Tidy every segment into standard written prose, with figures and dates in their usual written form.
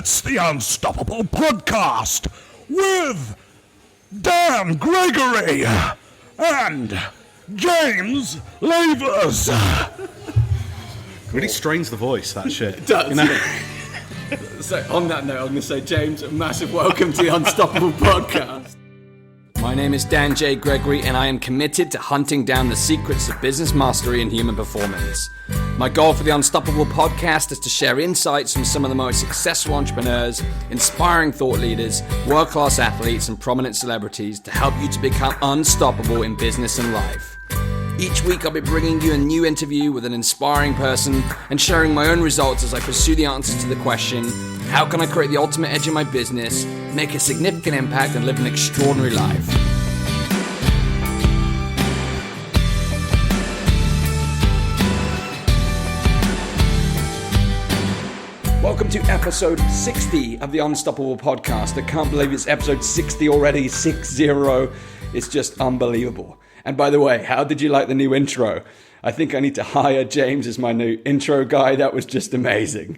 It's the Unstoppable Podcast with Dan-Gregory and James Lavers. Really strains the voice, that shit. It does. You know? So on that note, I'm going to say, James, a massive welcome to the Unstoppable Podcast. My name is Dan J. Gregory, and I am committed to hunting down the secrets of business mastery and human performance. My goal for the Unstoppable Podcast is to share insights from some of the most successful entrepreneurs, inspiring thought leaders, world-class athletes, and prominent celebrities to help you to become unstoppable in business and life. Each week I'll be bringing you a new interview with an inspiring person and sharing my own results as I pursue the answers to the question, how can I create the ultimate edge in my business, make a significant impact, and live an extraordinary life? Welcome to episode 60 of the Unstoppable Podcast. I can't believe it's episode 60 already, 6-0. It's just unbelievable. And by the way, how did you like the new intro? I think I need to hire James as my new intro guy. That was just amazing.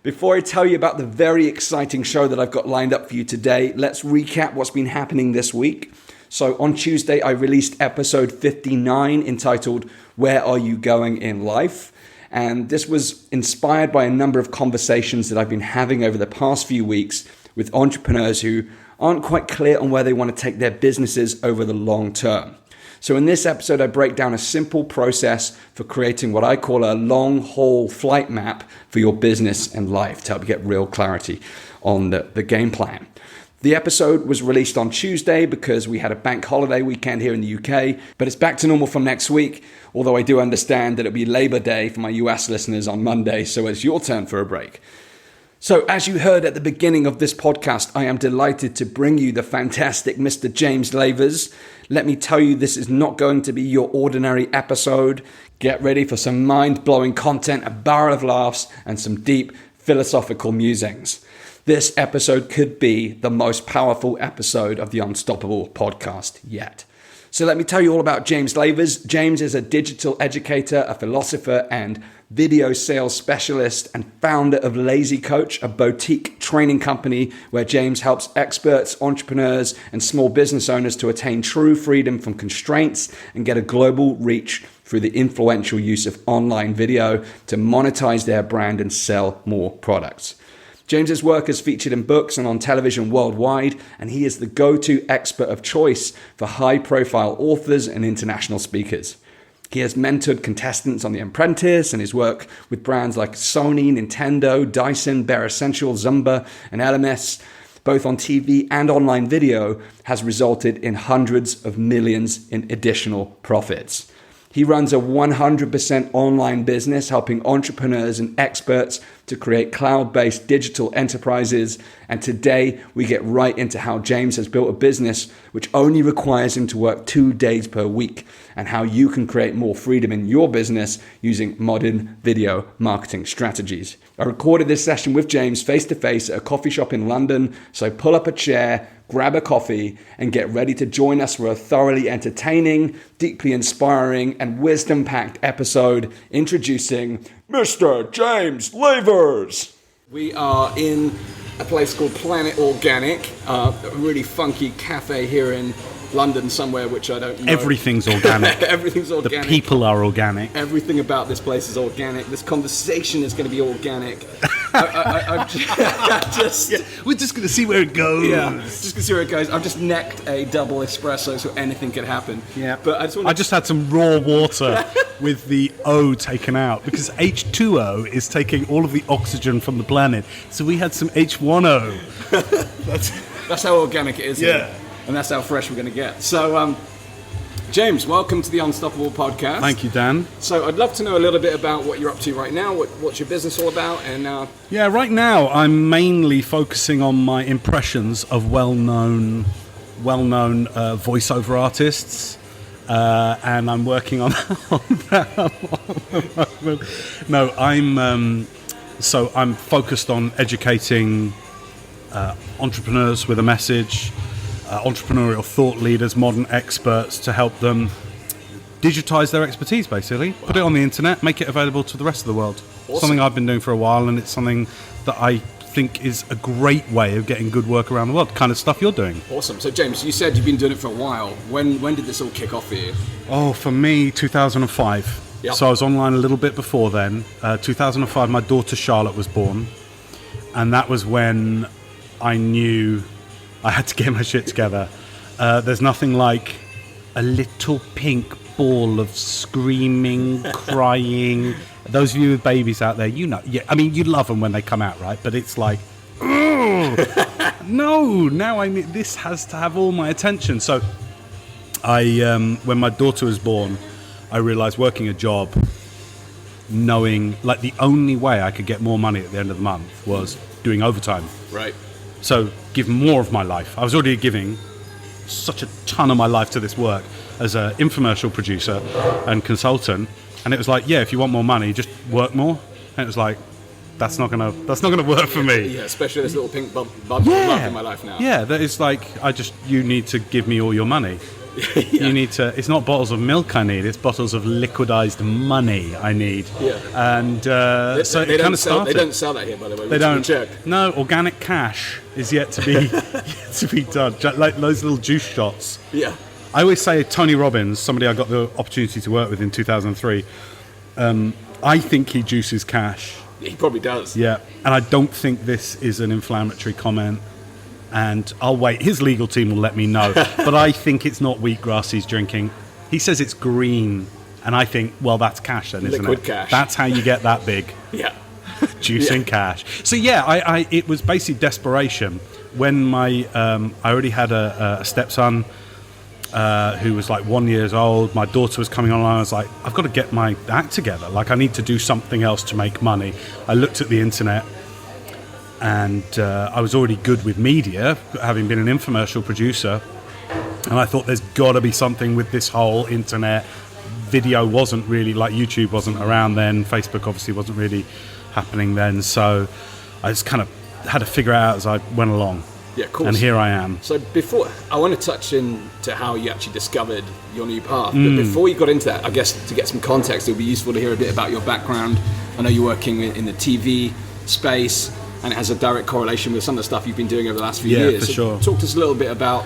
Before I tell you about the very exciting show that I've got lined up for you today, let's recap what's been happening this week. So on Tuesday, I released episode 59 entitled, Where Are You Going in Life? And this was inspired by a number of conversations that I've been having over the past few weeks with entrepreneurs who aren't quite clear on where they want to take their businesses over the long term. So in this episode, I break down a simple process for creating what I call a long-haul flight map for your business and life to help you get real clarity on the game plan. The episode was released on Tuesday because we had a bank holiday weekend here in the UK, but it's back to normal from next week, although I do understand that it'll be Labor Day for my US listeners on Monday, so it's your turn for a break. So as you heard at the beginning of this podcast, I am delighted to bring you the fantastic Mr. James Lavers. Let me tell you, this is not going to be your ordinary episode. Get ready for some mind-blowing content, a barrel of laughs, and some deep philosophical musings. This episode could be the most powerful episode of the Unstoppable Podcast yet. So let me tell you all about James Lavers. James is a digital educator, a philosopher, and video sales specialist and founder of Lazy Coach, a boutique training company where James helps experts, entrepreneurs, and small business owners to attain true freedom from constraints and get a global reach through the influential use of online video to monetize their brand and sell more products. James's work is featured in books and on television worldwide, and he is the go-to expert of choice for high-profile authors and international speakers. He has mentored contestants on The Apprentice, and his work with brands like Sony, Nintendo, Dyson, Bare Essential, Zumba, and LMS, both on TV and online video, has resulted in hundreds of millions in additional profits. He runs a 100% online business helping entrepreneurs and experts to create cloud-based digital enterprises. And today we get right into how James has built a business which only requires him to work 2 days per week and how you can create more freedom in your business using modern video marketing strategies. I recorded this session with James face-to-face at a coffee shop in London, so pull up a chair, grab a coffee, and get ready to join us for a thoroughly entertaining, deeply inspiring, and wisdom-packed episode introducing Mr. James Lavers. We are in a place called Planet Organic, a really funky cafe here in London somewhere, which I don't know. Everything's organic. Everything's organic. The people are organic. Everything about this place is organic. This conversation is going to be organic. We're just going to see where it goes. Yeah, just going to see where it goes. I've just necked a double espresso, so anything could happen. Yeah, but I just had some raw water with the O taken out because H2O is taking all of the oxygen from the planet. So we had some H1O. That's how organic it is. Yeah. Here. And that's how fresh we're going to get. So, James, welcome to the Unstoppable Podcast. Thank you, Dan. So I'd love to know a little bit about what you're up to right now. What's your business all about? And yeah, right now I'm mainly focusing on my impressions of well-known voiceover artists. And I'm working on that. No, I'm focused on educating entrepreneurs with a message, entrepreneurial thought leaders, modern experts to help them digitize their expertise, basically. Put it on the internet, make it available to the rest of the world. Awesome. Something I've been doing for a while, and it's something that I think is a great way of getting good work around the world, kind of stuff you're doing. Awesome. So James, you said you've been doing it for a while. When did this all kick off for you? Oh, for me, 2005. Yep. So I was online a little bit before then. 2005, my daughter Charlotte was born. And that was when I knew I had to get my shit together. There's nothing like a little pink ball of screaming, crying. Those of you with babies out there, you know. Yeah, I mean, you love them when they come out, right? But it's like, no, now this has to have all my attention. So when my daughter was born, I realized working a job, knowing like the only way I could get more money at the end of the month was doing overtime. Right. So give more of my life. I was already giving such a ton of my life to this work as an infomercial producer and consultant, and it was like, yeah, if you want more money, just work more. And it was like, that's not gonna work for me. Yeah, especially this little pink bump of love in my life now. Yeah, that is like, you need to give me all your money. Yeah. You need to. It's not bottles of milk I need. It's bottles of liquidized money I need. Yeah. And so it kind of started. They don't sell that here, by the way. They don't. Check. No, organic cash is yet to be done. Like those little juice shots. Yeah. I always say Tony Robbins, somebody I got the opportunity to work with in 2003. I think he juices cash. He probably does. Yeah, and I don't think this is an inflammatory comment. And I'll wait. His legal team will let me know. But I think it's not wheatgrass he's drinking. He says it's green. And I think, well, that's cash then, isn't it? Liquid cash. That's how you get that big. Yeah. Juicing cash. So, yeah, it was basically desperation. When I already had a stepson who was like 1 year old. My daughter was coming online. I was like, I've got to get my act together. Like, I need to do something else to make money. I looked at the internet. And I was already good with media, having been an infomercial producer. And I thought there's got to be something with this whole internet. Video wasn't really, like YouTube wasn't around then. Facebook obviously wasn't really happening then. So I just kind of had to figure it out as I went along. Yeah, cool. And here I am. So before, I want to touch into how you actually discovered your new path. But before you got into that, I guess to get some context, it would be useful to hear a bit about your background. I know you're working in the TV space, and it has a direct correlation with some of the stuff you've been doing over the last few years. For sure. Talk to us a little bit about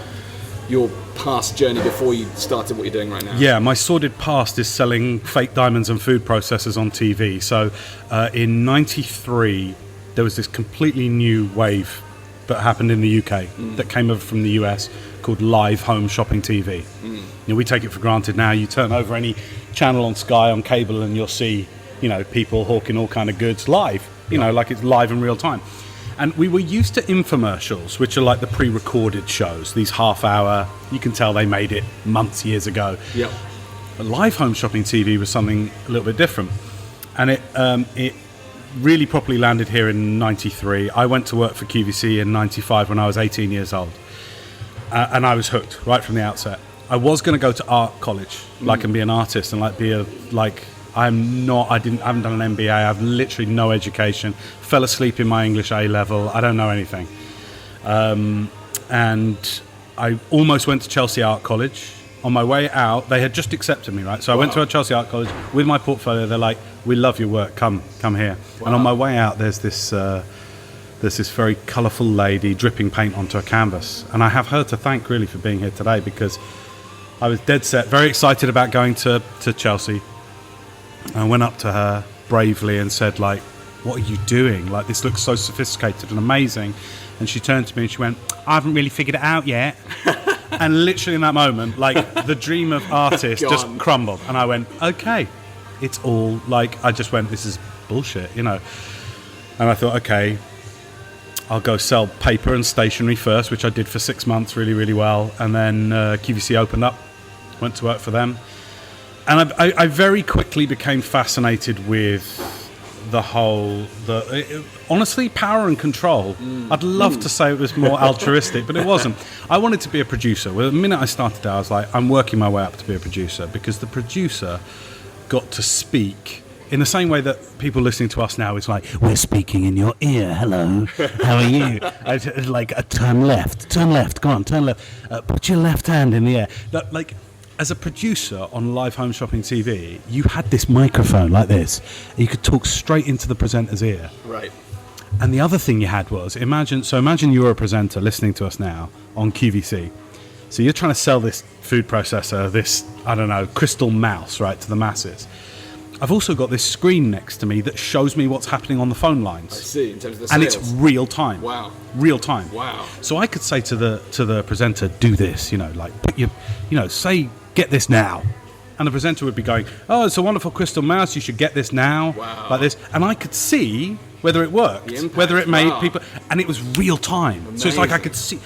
your past journey before you started what you're doing right now. Yeah, my sordid past is selling fake diamonds and food processors on TV. So in 93, there was this completely new wave that happened in the UK that came over from the US called live home shopping TV. You know, we take it for granted now. You turn over any channel on Sky, on cable, and you'll see, you know, people hawking all kind of goods live. You know, like it's live in real time. And we were used to infomercials, which are like the pre-recorded shows, these half-hour, you can tell they made it months, years ago. Yep. But live home shopping TV was something a little bit different. And it really properly landed here in 93. I went to work for QVC in 95 when I was 18 years old. And I was hooked right from the outset. I was going to go to art college, and be an artist and I haven't done an MBA. I have literally no education. Fell asleep in my English A level. I don't know anything. And I almost went to Chelsea Art College. On my way out, they had just accepted me, right? So I went to Chelsea Art College with my portfolio. They're like, "We love your work. Come here." Wow. And on my way out, there's this very colourful lady dripping paint onto a canvas. And I have her to thank really for being here today, because I was dead set, very excited about going to Chelsea. I went up to her bravely and said, like, "What are you doing? Like, this looks so sophisticated and amazing." And she turned to me and she went, "I haven't really figured it out yet." And literally in that moment, like, the dream of artist just crumbled. And I went, okay, it's all, like, I just went, this is bullshit, you know. And I thought, okay, I'll go sell paper and stationery first, which I did for 6 months really, really well. And then QVC opened up, went to work for them. And I very quickly became fascinated with the whole, honestly, power and control. I'd love to say it was more altruistic, but it wasn't. I wanted to be a producer. Well, the minute I started out, I was like, I'm working my way up to be a producer, because the producer got to speak in the same way that people listening to us now is like, we're speaking in your ear. Hello, how are you? Like, turn left, go on, turn left. Put your left hand in the air. That, like, as a producer on live home shopping TV, you had this microphone like this. You could talk straight into the presenter's ear. Right. And the other thing you had was, imagine you're a presenter listening to us now on QVC. So you're trying to sell this food processor, this, I don't know, crystal mouse, right, to the masses. I've also got this screen next to me that shows me what's happening on the phone lines. I see, in terms of the sales. And it's real time. Wow. Real time. Wow. So I could say to the presenter, do this, put your, say, get this now. And the presenter would be going, oh, it's a wonderful crystal mouse, you should get this now. Wow. Like this. And I could see whether it worked, whether it made people, and it was real time. Amazing. So it's like I could see.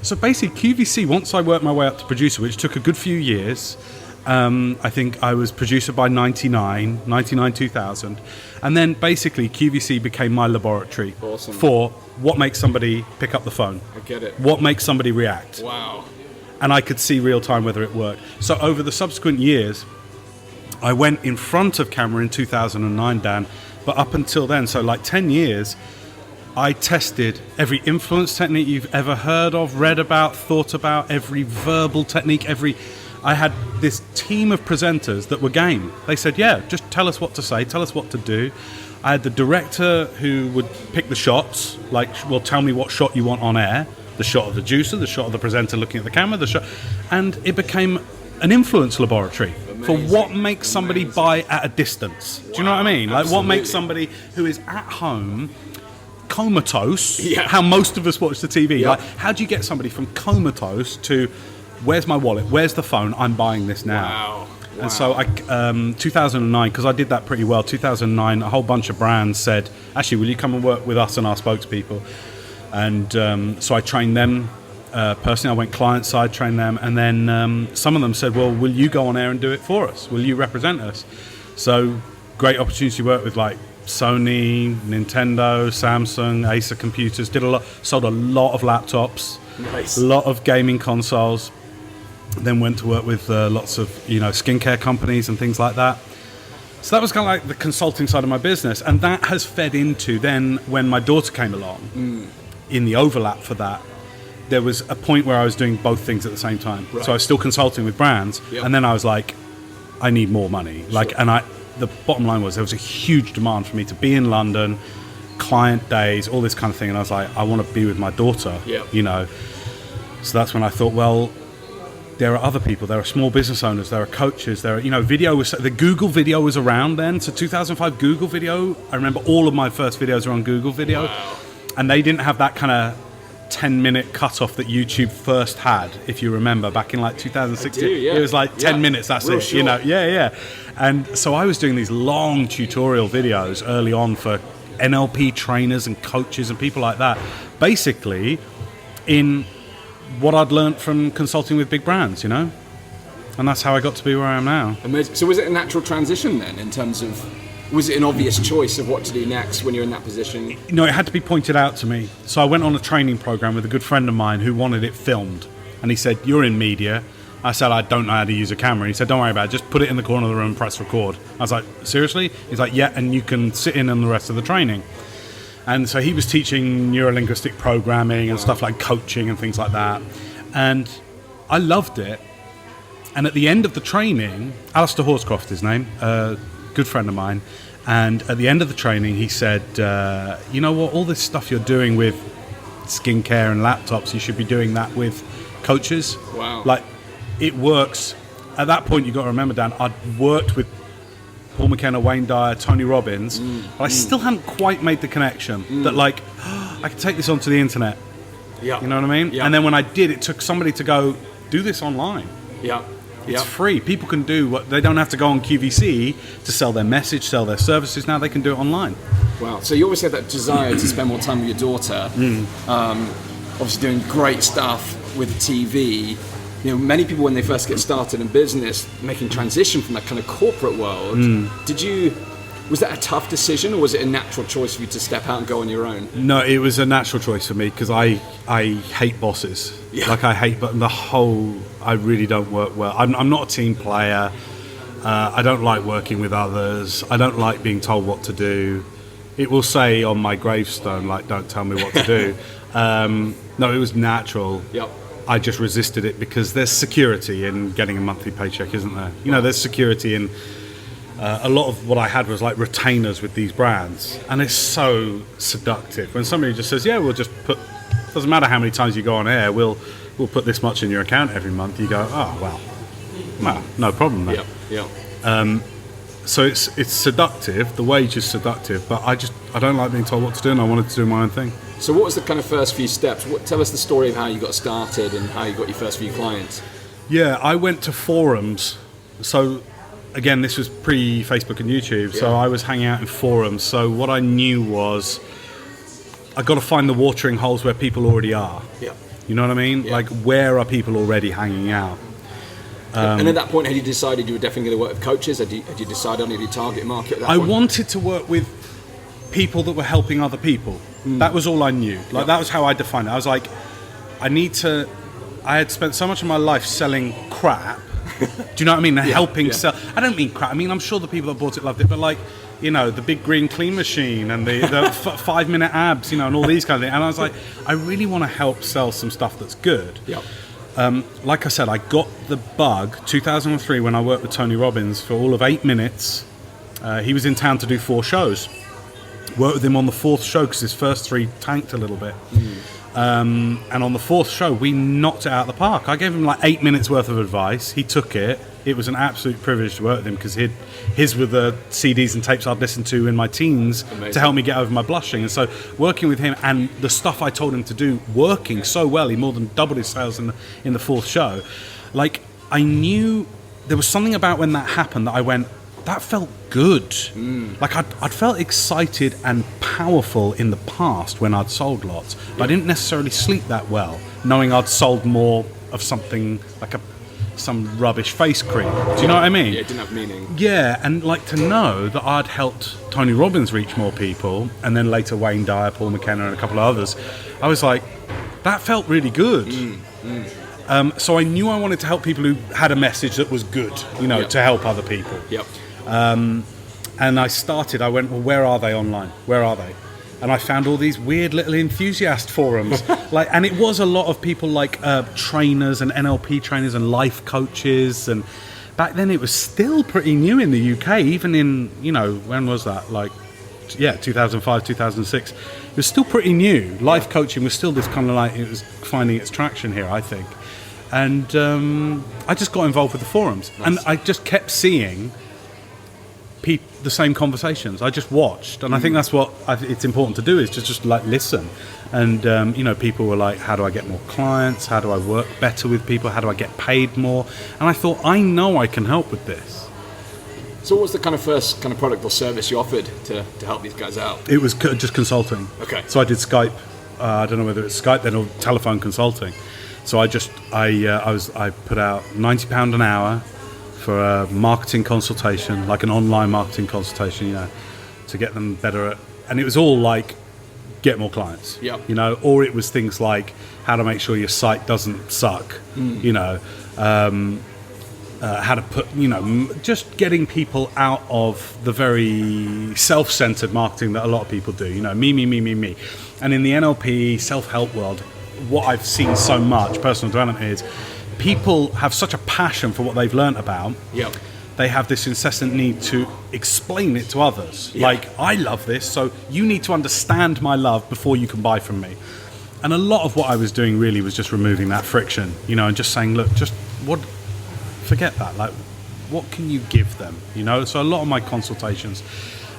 So basically, QVC, once I worked my way up to producer, which took a good few years, I think I was producer by 99, 2000. And then basically QVC became my laboratory for what makes somebody pick up the phone. I get it. What makes somebody react. Wow. And I could see real time whether it worked. So over the subsequent years, I went in front of camera in 2009, Dan, but up until then, so like 10 years, I tested every influence technique you've ever heard of, read about, thought about, every verbal technique, I had this team of presenters that were game. They said, yeah, just tell us what to say, tell us what to do. I had the director who would pick the shots, like, well, tell me what shot you want on air, the shot of the juicer, the shot of the presenter looking at the camera, and it became an influence laboratory. Amazing. For what makes somebody buy at a distance. Do you know what I mean? Like, what makes somebody who is at home comatose, how most of us watch the TV, like, how do you get somebody from comatose to where's my wallet, where's the phone, I'm buying this now. Wow. And so 2009, because I did that pretty well, 2009, a whole bunch of brands said, actually, will you come and work with us and our spokespeople? And so I trained them personally. I went client side, trained them, and then some of them said, well, will you go on air and do it for us? Will you represent us? So great opportunity to work with like Sony, Nintendo, Samsung, Acer computers, sold a lot of laptops, a lot of gaming consoles. Then went to work with lots of skincare companies and things like that. So that was kind of like the consulting side of my business, and that has fed into then when my daughter came along. In the overlap for that, there was a point where I was doing both things at the same time. Right. So I was still consulting with brands, and then I was like, I need more money. Sure. The bottom line was there was a huge demand for me to be in London, client days, all this kind of thing, and I was like, I want to be with my daughter. So that's when I thought, well, there are other people. There are small business owners. There are coaches. There are, the Google video was around then. So 2005 Google video. I remember all of my first videos were on Google video. Wow. And they didn't have that kind of 10-minute cutoff that YouTube first had, if you remember, back in like 2016. It was like 10 minutes, that's it. Short. And so I was doing these long tutorial videos early on for NLP trainers and coaches and people like that. Basically, in what I'd learned from consulting with big brands, and that's how I got to be where I am now. Amazing. So was it a natural transition then, in terms of, was it an obvious choice of what to do next when you're in that position? It had to be pointed out to me. So I went on a training program with a good friend of mine who wanted it filmed, and he said, you're in media. I said, I don't know how to use a camera. He said, don't worry about it, just put it in the corner of the room and press record. I was like, seriously? He's like, yeah, and you can sit in on the rest of the training. And so he was teaching neuro-linguistic programming and stuff like coaching and things like that. And I loved it. And at the end of the training, Alistair Horscroft, his name, a good friend of mine, and at the end of the training, he said, you know what, all this stuff you're doing with skincare and laptops, you should be doing that with coaches. Wow. Like, it works. At that point, you've got to remember, Dan, I'd worked with Paul McKenna, Wayne Dyer, Tony Robbins, but I still hadn't quite made the connection that, like, I could take this onto the internet. Yeah. You know what I mean? Yeah. And then when I did, it took somebody to go, do this online. Yeah. It's free. People can do what they don't have to go on QVC to sell their message, sell their services. Now they can do it online. Wow. So you always had that desire to spend more time with your daughter. Obviously doing great stuff with TV. Many people when they first get started in business, making transition from that kind of corporate world, was that a tough decision, or was it a natural choice for you to step out and go on your own? No, it was a natural choice for me because I hate bosses. Yeah. Like I hate I really don't work well. I'm not a team player. I don't like working with others. I don't like being told what to do. It will say on my gravestone, like, don't tell me what to do. No, it was natural. Yep. I just resisted it because there's security in getting a monthly paycheck, isn't there? There's security in a lot of what I had was like retainers with these brands, and it's so seductive when somebody just says, "Yeah, we'll just put. Doesn't matter how many times you go on air. We'll put this much in your account every month." You go, "Oh well, no problem then." Yeah. So it's seductive. The wage is seductive, but I don't like being told what to do, and I wanted to do my own thing. So what was the kind of first few steps? Tell us the story of how you got started and how you got your first few clients. Yeah, I went to forums. So again, this was pre-Facebook and YouTube, so I was hanging out in forums. So what I knew was I got to find the watering holes where people already are. Yeah. You know what I mean? Yeah. Like, where are people already hanging out? And at that point, had you decided you were definitely going to work with coaches? Had you decided on your target market at that I point? wanted to work with people that were helping other people. That was all I knew. Like, that was how I defined it. I was like, I had spent so much of my life selling crap. Do you know what I mean? Helping sell. I don't mean crap. I mean, I'm sure the people that bought it loved it, but like, you know, the big green clean machine and the 5-minute abs, you know, and all these kind of things. And I was like, I really want to help sell some stuff that's good. Yeah. Like I said, I got the bug 2003 when I worked with Tony Robbins for all of 8 minutes. He was in town to do 4 shows. Worked with him on the 4th show because his first 3 tanked a little bit. And on the 4th show, we knocked it out of the park. I gave him like 8 minutes worth of advice. He took it. It was an absolute privilege to work with him because his were the CDs and tapes I'd listened to in my teens. Amazing. To help me get over my blushing. And so working with him and the stuff I told him to do, working so well, he more than doubled his sales in the 4th show. Like, I knew there was something about when that happened that I went, that felt good. Like, I'd felt excited and powerful in the past when I'd sold lots, but I didn't necessarily sleep that well, knowing I'd sold more of something like some rubbish face cream. Do you know what I mean? Yeah, it didn't have meaning. Yeah, and like to know that I'd helped Tony Robbins reach more people, and then later Wayne Dyer, Paul McKenna, and a couple of others, I was like, that felt really good. So I knew I wanted to help people who had a message that was good, you know, to help other people. Yep. And I went, well, where are they online? Where are they? And I found all these weird little enthusiast forums. And it was a lot of people like trainers and NLP trainers and life coaches. And back then it was still pretty new in the UK, even in, you know, when was that? 2005, 2006. It was still pretty new. Life coaching was still this kind of like, it was finding its traction here, I think. And I just got involved with the forums. Nice. And I just kept seeing the same conversations. I just watched, and I think that's what it's important to do, is just like listen. And you know, people were like, how do I get more clients? How do I work better with people? How do I get paid more? And I thought, I know I can help with this. So what was the kind of first kind of product or service you offered to help these guys out? It was just consulting. Okay. So I did Skype. I don't know whether it's Skype then or telephone consulting. So I put out £90 an hour for a marketing consultation, like an online marketing consultation, you know, to get them better at, and it was all like, get more clients, you know, or it was things like how to make sure your site doesn't suck, you know, how to put, you know, just getting people out of the very self-centered marketing that a lot of people do, you know, me. And in the NLP self-help world, what I've seen so much, personal development, is people have such a passion for what they've learnt about. Yep. They have this incessant need to explain it to others. Yep. Like, I love this, so you need to understand my love before you can buy from me. And a lot of what I was doing really was just removing that friction, you know, and just saying, look, forget that. Like, what can you give them? You know, so a lot of my consultations.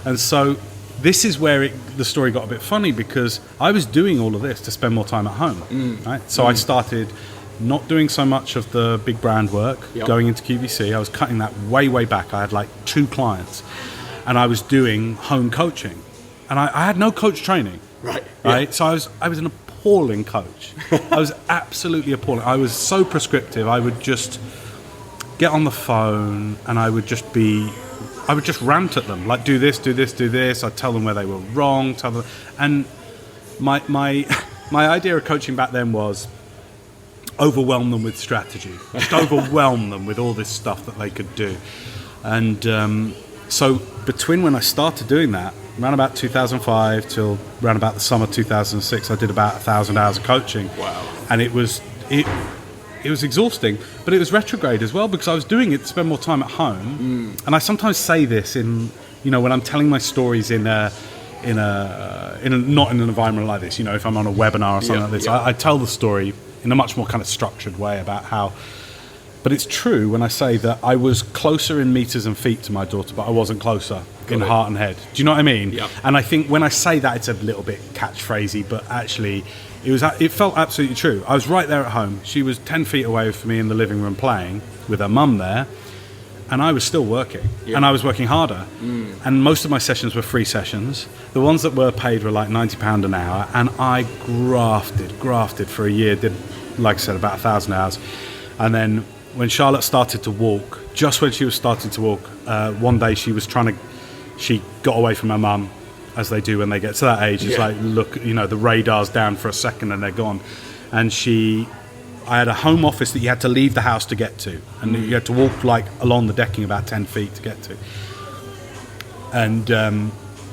And so this is where the story got a bit funny, because I was doing all of this to spend more time at home, right? So I started not doing so much of the big brand work, going into QVC. I was cutting that way back. I had like 2 clients, and I was doing home coaching, and I had no coach training. Right. So I was an appalling coach. I was absolutely appalling. I was so prescriptive. I would just get on the phone, and I would just rant at them, like, do this. I'd tell them where they were wrong. And my idea of coaching back then was overwhelm them with strategy, just overwhelm them with all this stuff that they could do. And so between when I started doing that, around about 2005 till around about the summer 2006, I did about 1,000 hours of coaching. Wow. And it was exhausting, but it was retrograde as well, because I was doing it to spend more time at home. And I sometimes say this in, when I'm telling my stories in a not in an environment like this, if I'm on a webinar or something like this, I tell the story in a much more kind of structured way about how. But it's true when I say that I was closer in meters and feet to my daughter, but I wasn't closer in heart and head. Do you know what I mean? Yeah. And I think when I say that, it's a little bit catchphrasy, but actually it felt absolutely true. I was right there at home. She was 10 feet away from me in the living room playing with her mum there, and I was still working, and I was working harder. And most of my sessions were free sessions. The ones that were paid were like £90 an hour, and I grafted for a year, did, like I said, about 1,000 hours. And then when Charlotte started to walk, just when she was starting to walk, one day she got away from her mum, as they do when they get to that age. It's like, look, the radar's down for a second and they're gone. And I had a home office that you had to leave the house to get to, and you had to walk like along the decking about 10 feet to get to. And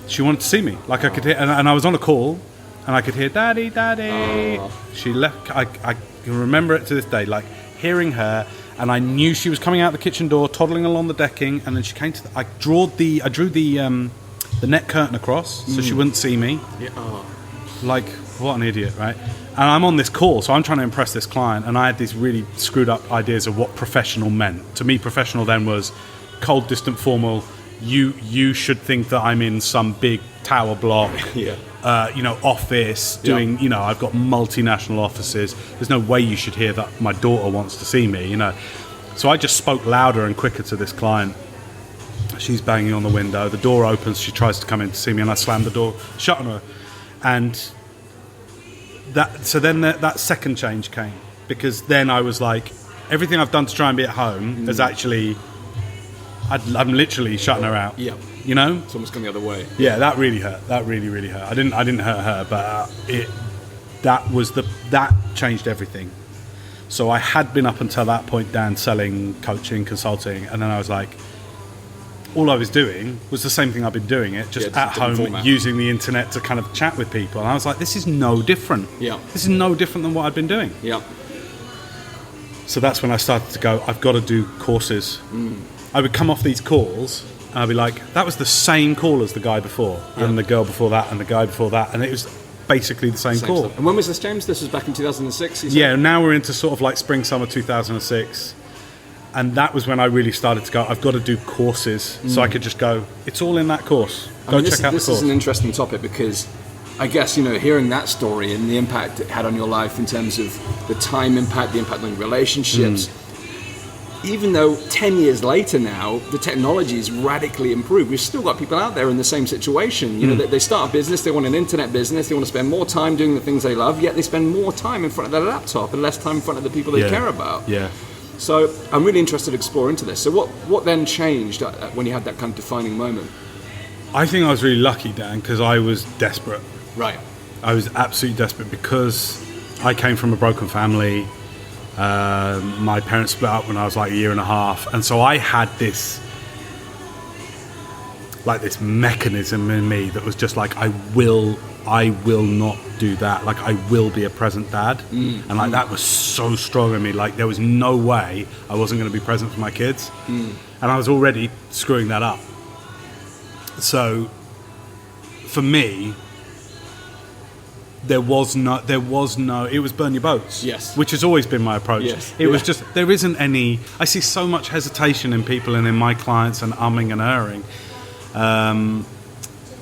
she wanted to see me. Like I could hear, and I was on a call, and I could hear, "Daddy, Daddy." She left. I can remember it to this day, like hearing her. And I knew she was coming out the kitchen door, toddling along the decking, and then she came to I drew the net curtain across so she wouldn't see me. Yeah. Oh. Like, what an idiot, right? And I'm on this call, so I'm trying to impress this client, and I had these really screwed up ideas of what professional meant. To me, professional then was cold, distant, formal. You should think that I'm in some big tower block, office doing, I've got multinational offices. There's no way you should hear that my daughter wants to see me, So I just spoke louder and quicker to this client. She's banging on the window. The door opens. She tries to come in to see me, and I slam the door shut on her. And that second change came, because then I was like, everything I've done to try and be at home is actually, I'm literally shutting her out. Yeah. It's almost gone the other way. Yeah, that really hurt. That really, really hurt. I didn't hurt her, but that changed everything. So I had been up until that point, Dan, selling coaching, consulting, and then I was like, all I was doing was the same thing I've been doing it, just at home, format. Using the internet to kind of chat with people. And I was like, this is no different. Yeah. This is no different than what I'd been doing. Yeah. So that's when I started to go, I've got to do courses. I would come off these calls, and I'd be like, that was the same call as the guy before, and the girl before that, and the guy before that, and it was basically the same call. Stuff. And when was this, James? This was back in 2006? Yeah, now we're into sort of like spring, summer 2006. And that was when I really started to go, I've got to do courses. So I could just go, it's all in that course. Go check out the course. This is an interesting topic, because I guess, hearing that story and the impact it had on your life in terms of the time impact, the impact on your relationships, even though 10 years later now, the technology is radically improved, we've still got people out there in the same situation. They start a business, they want an internet business, they want to spend more time doing the things they love, yet they spend more time in front of their laptop and less time in front of the people they care about. Yeah. So I'm really interested to explore into this. So what then changed when you had that kind of defining moment? I think I was really lucky, Dan, because I was desperate. Right. I was absolutely desperate because I came from a broken family. My parents split up when I was like a year and a half, and so I had this mechanism in me that was just like, I will not do that. Like, I will be a present dad. And like that was so strong in me. Like, there was no way I wasn't going to be present for my kids. And I was already screwing that up. So for me, there was no, it was burn your boats. Yes. Which has always been my approach. Yes. It was just, there isn't any, I see so much hesitation in people and in my clients, and umming and erring.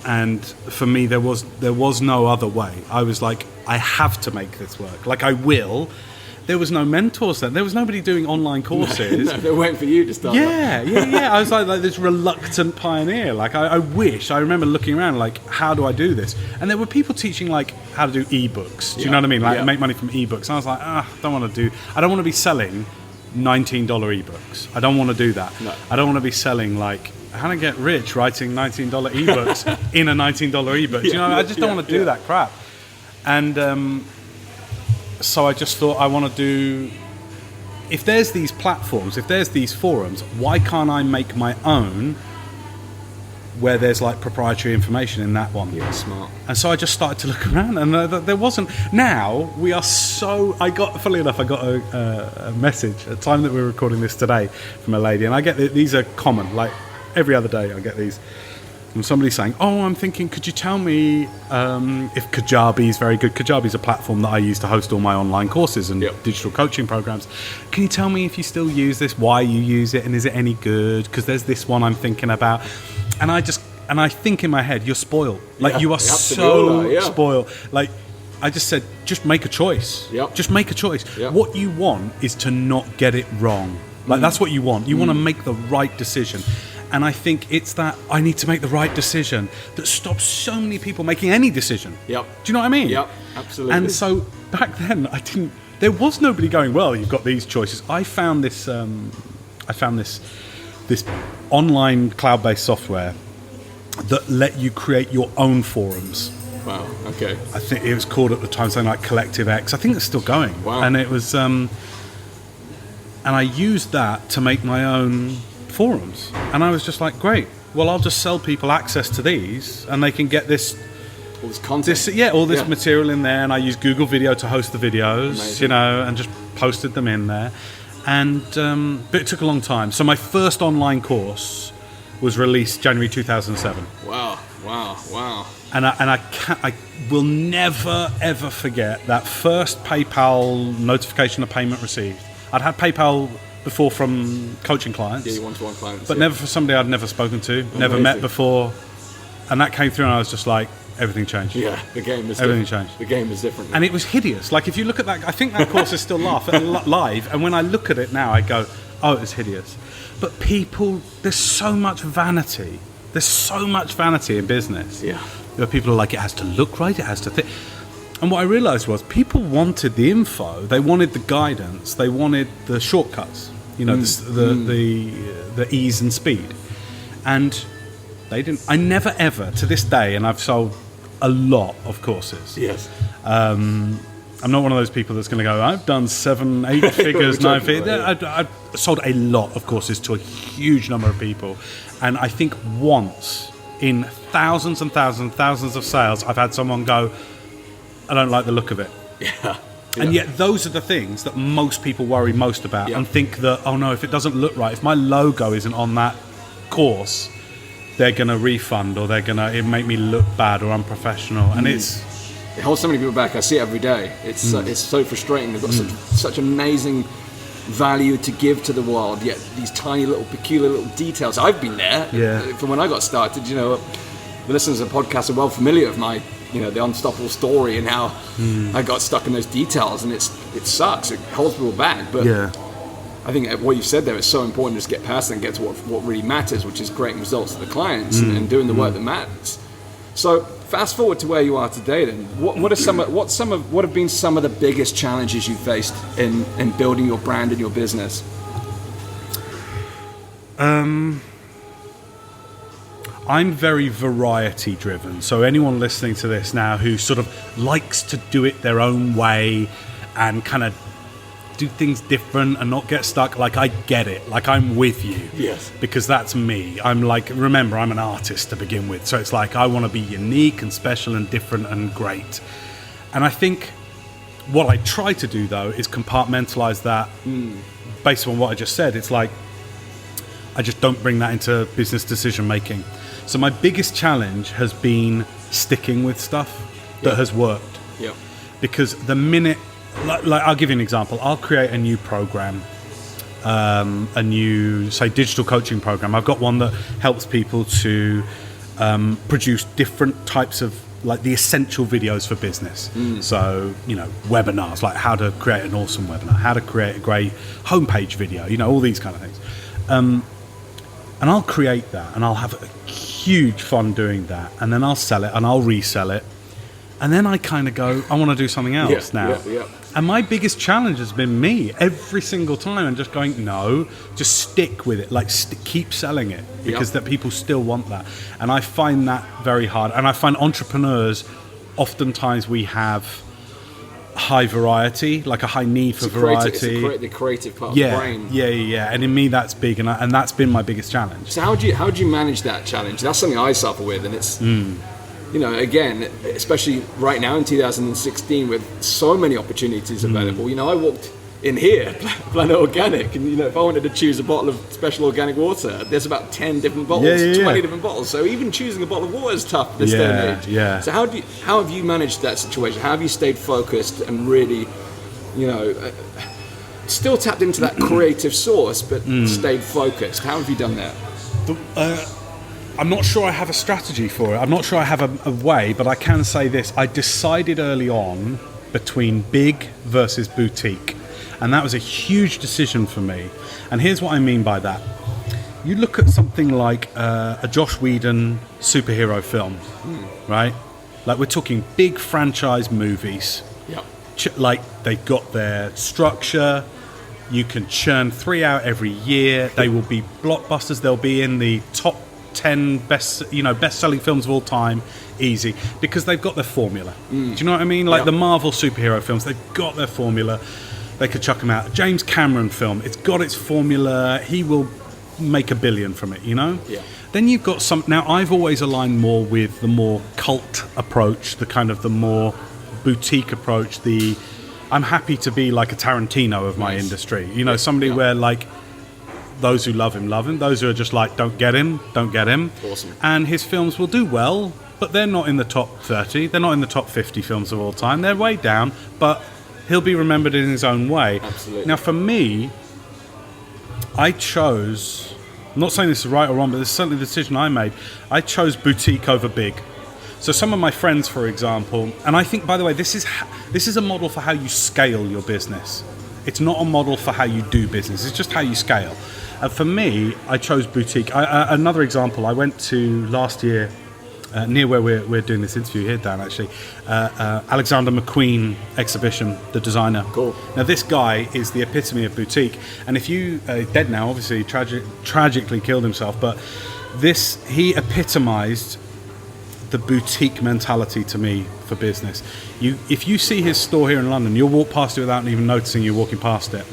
And for me, there was no other way. I was like, I have to make this work. Like, I will. There was no mentors then. There was nobody doing online courses. No, they're waiting for you to start. Yeah. I was like this reluctant pioneer. Like, I remember looking around, like, how do I do this? And there were people teaching, like, how to do ebooks. Do you know what I mean? Like, make money from ebooks. And I was like, I don't want to be selling $19 ebooks. I don't want to do that. No. I don't want to be selling, like, how to get rich writing $19 ebooks in a $19 ebook. Do you know, I just don't want to do that crap. And so I just thought, I want to do, if there's these platforms, if there's these forums, why can't I make my own where there's like proprietary information in that one. Yeah, smart. And so I just started to look around, and there wasn't. Now we are so. Funnily enough, I got a message at the time that we were recording this today from a lady, and I get these are common. Like every other day, I get these from somebody saying, "Oh, I'm thinking, could you tell me if Kajabi is very good? Kajabi is a platform that I use to host all my online courses and digital coaching programs. Can you tell me if you still use this, why you use it, and is it any good? Because there's this one I'm thinking about." And I think in my head, you're spoiled. Like you are so spoiled. Like I just said, just make a choice. Just make a choice. What you want is to not get it wrong. Like that's what you want. You want to make the right decision. And I think it's that I need to make the right decision that stops so many people making any decision. Do you know what I mean? Absolutely. And so back then, there was nobody going, well, you've got these choices. I found this online cloud-based software that let you create your own forums. Wow, okay. I think it was called at the time something like Collective X. I think it's still going. Wow. And it was, and I used that to make my own forums. And I was just like, great. Well, I'll just sell people access to these, and they can get this. All this content. All this material in there. And I used Google Video to host the videos, Amazing. And just posted them in there. And but it took a long time. So my first online course was released January 2007. Wow. And I will never ever forget that first PayPal notification of payment received. I'd had PayPal before from coaching clients. Yeah, you one-to-one clients. But never for somebody I'd never spoken to, never met before. And that came through, and I was just like, everything changed. Yeah, the game was everything different. changed. The game was different. And it was hideous. Like if you look at that, I think that course is still live. And when I look at it now, I go, oh, it's hideous. But people, there's so much vanity. There's so much vanity in business. Yeah. Where people are like, it has to look right, it has to think. And what I realised was people wanted the info, they wanted the guidance, they wanted the shortcuts, the ease and speed. And they didn't. I never ever, to this day, and I've sold a lot of courses. Yes. I'm not one of those people that's going to go, I've done 7, 8 figures, 9 figures. I've sold a lot of courses to a huge number of people. And I think once in thousands and thousands and thousands of sales, I've had someone go, I don't like the look of it. Yeah. And yet those are the things that most people worry most about and think that, oh no, if it doesn't look right, if my logo isn't on that course, they're going to refund or they're going to make me look bad or unprofessional. And it holds so many people back. I see it every day. It's so frustrating. They've got such amazing value to give to the world, yet these tiny little peculiar little details. I've been there from when I got started. The listeners of the podcast are well familiar with my the unstoppable story and how I got stuck in those details, and it sucks. It holds people back, but I think what you've said there is so important, just get past it and get to what really matters, which is creating results for the clients and doing the work that matters. So fast forward to where you are today. Then, what have been some of the biggest challenges you faced in building your brand and your business? I'm very variety driven. So anyone listening to this now who sort of likes to do it their own way and kind of do things different and not get stuck, like I get it. Like I'm with you. Yes. Because that's me. Remember, I'm an artist to begin with. So it's like I want to be unique and special and different and great. And I think what I try to do though is compartmentalize that based on what I just said. It's like I just don't bring that into business decision making. So my biggest challenge has been sticking with stuff that has worked. Yeah. Because the minute, like I'll give you an example. I'll create a new program, a new, say, digital coaching program. I've got one that helps people to produce different types of, like the essential videos for business. So, webinars, like how to create an awesome webinar, how to create a great homepage video, all these kind of things. And I'll create that and I'll have a huge fun doing that. And then I'll sell it and I'll resell it. And then I kind of go, I want to do something else now. Yeah. And my biggest challenge has been me every single time. I'm just going, no, just stick with it. Like keep selling it because that people still want that. And I find that very hard. And I find entrepreneurs, oftentimes we have high variety, like a high need for variety. It's the creative part of the brain. Yeah. And in me, that's big, and that's been my biggest challenge. So how do you manage that challenge? That's something I suffer with, and it's you know, again, especially right now in 2016 with so many opportunities available. You know, I walked in here, Planet Organic, and you know, if I wanted to choose a bottle of special organic water, there's about 10 different bottles, 20 different bottles. So even choosing a bottle of water is tough this day and age. Yeah. So how have you managed that situation? How have you stayed focused and really, you know, still tapped into that creative source, but stayed focused? How have you done that? I'm not sure I have a strategy for it. I'm not sure I have a way, but I can say this. I decided early on between big versus boutique. And that was a huge decision for me. And here's what I mean by that. You look at something like a Joss Whedon superhero film, right? Like we're talking big franchise movies. Yep. Like they've got their structure. You can churn 3 out every year. They will be blockbusters. They'll be in the top 10 best-selling films of all time, easy, because they've got their formula. Do you know what I mean? Like the Marvel superhero films, they've got their formula. They could chuck them out. James Cameron film, it's got its formula. He will make $1 billion from it, you know? Yeah. Then you've got some... Now, I've always aligned more with the more cult approach, the kind of the more boutique approach, I'm happy to be like a Tarantino of my industry. You know, somebody where like... Those who love him, love him. Those who are just like, don't get him. Awesome. And his films will do well, but they're not in the top 30. They're not in the top 50 films of all time. They're way down, but he'll be remembered in his own way. Absolutely. Now, for me, I chose... I'm not saying this is right or wrong, but this is certainly the decision I made. I chose boutique over big. So some of my friends, for example, and I think, by the way, this is a model for how you scale your business. It's not a model for how you do business. It's just how you scale. For me, I chose boutique. Another example, I went to last year, near where we're doing this interview here, Dan, actually, Alexander McQueen exhibition, the designer. Cool. Now, this guy is the epitome of boutique. And if you, dead now, obviously, tragically killed himself, but he epitomized the boutique mentality to me for business. If you see his store here in London, you'll walk past it without even noticing you're walking past it.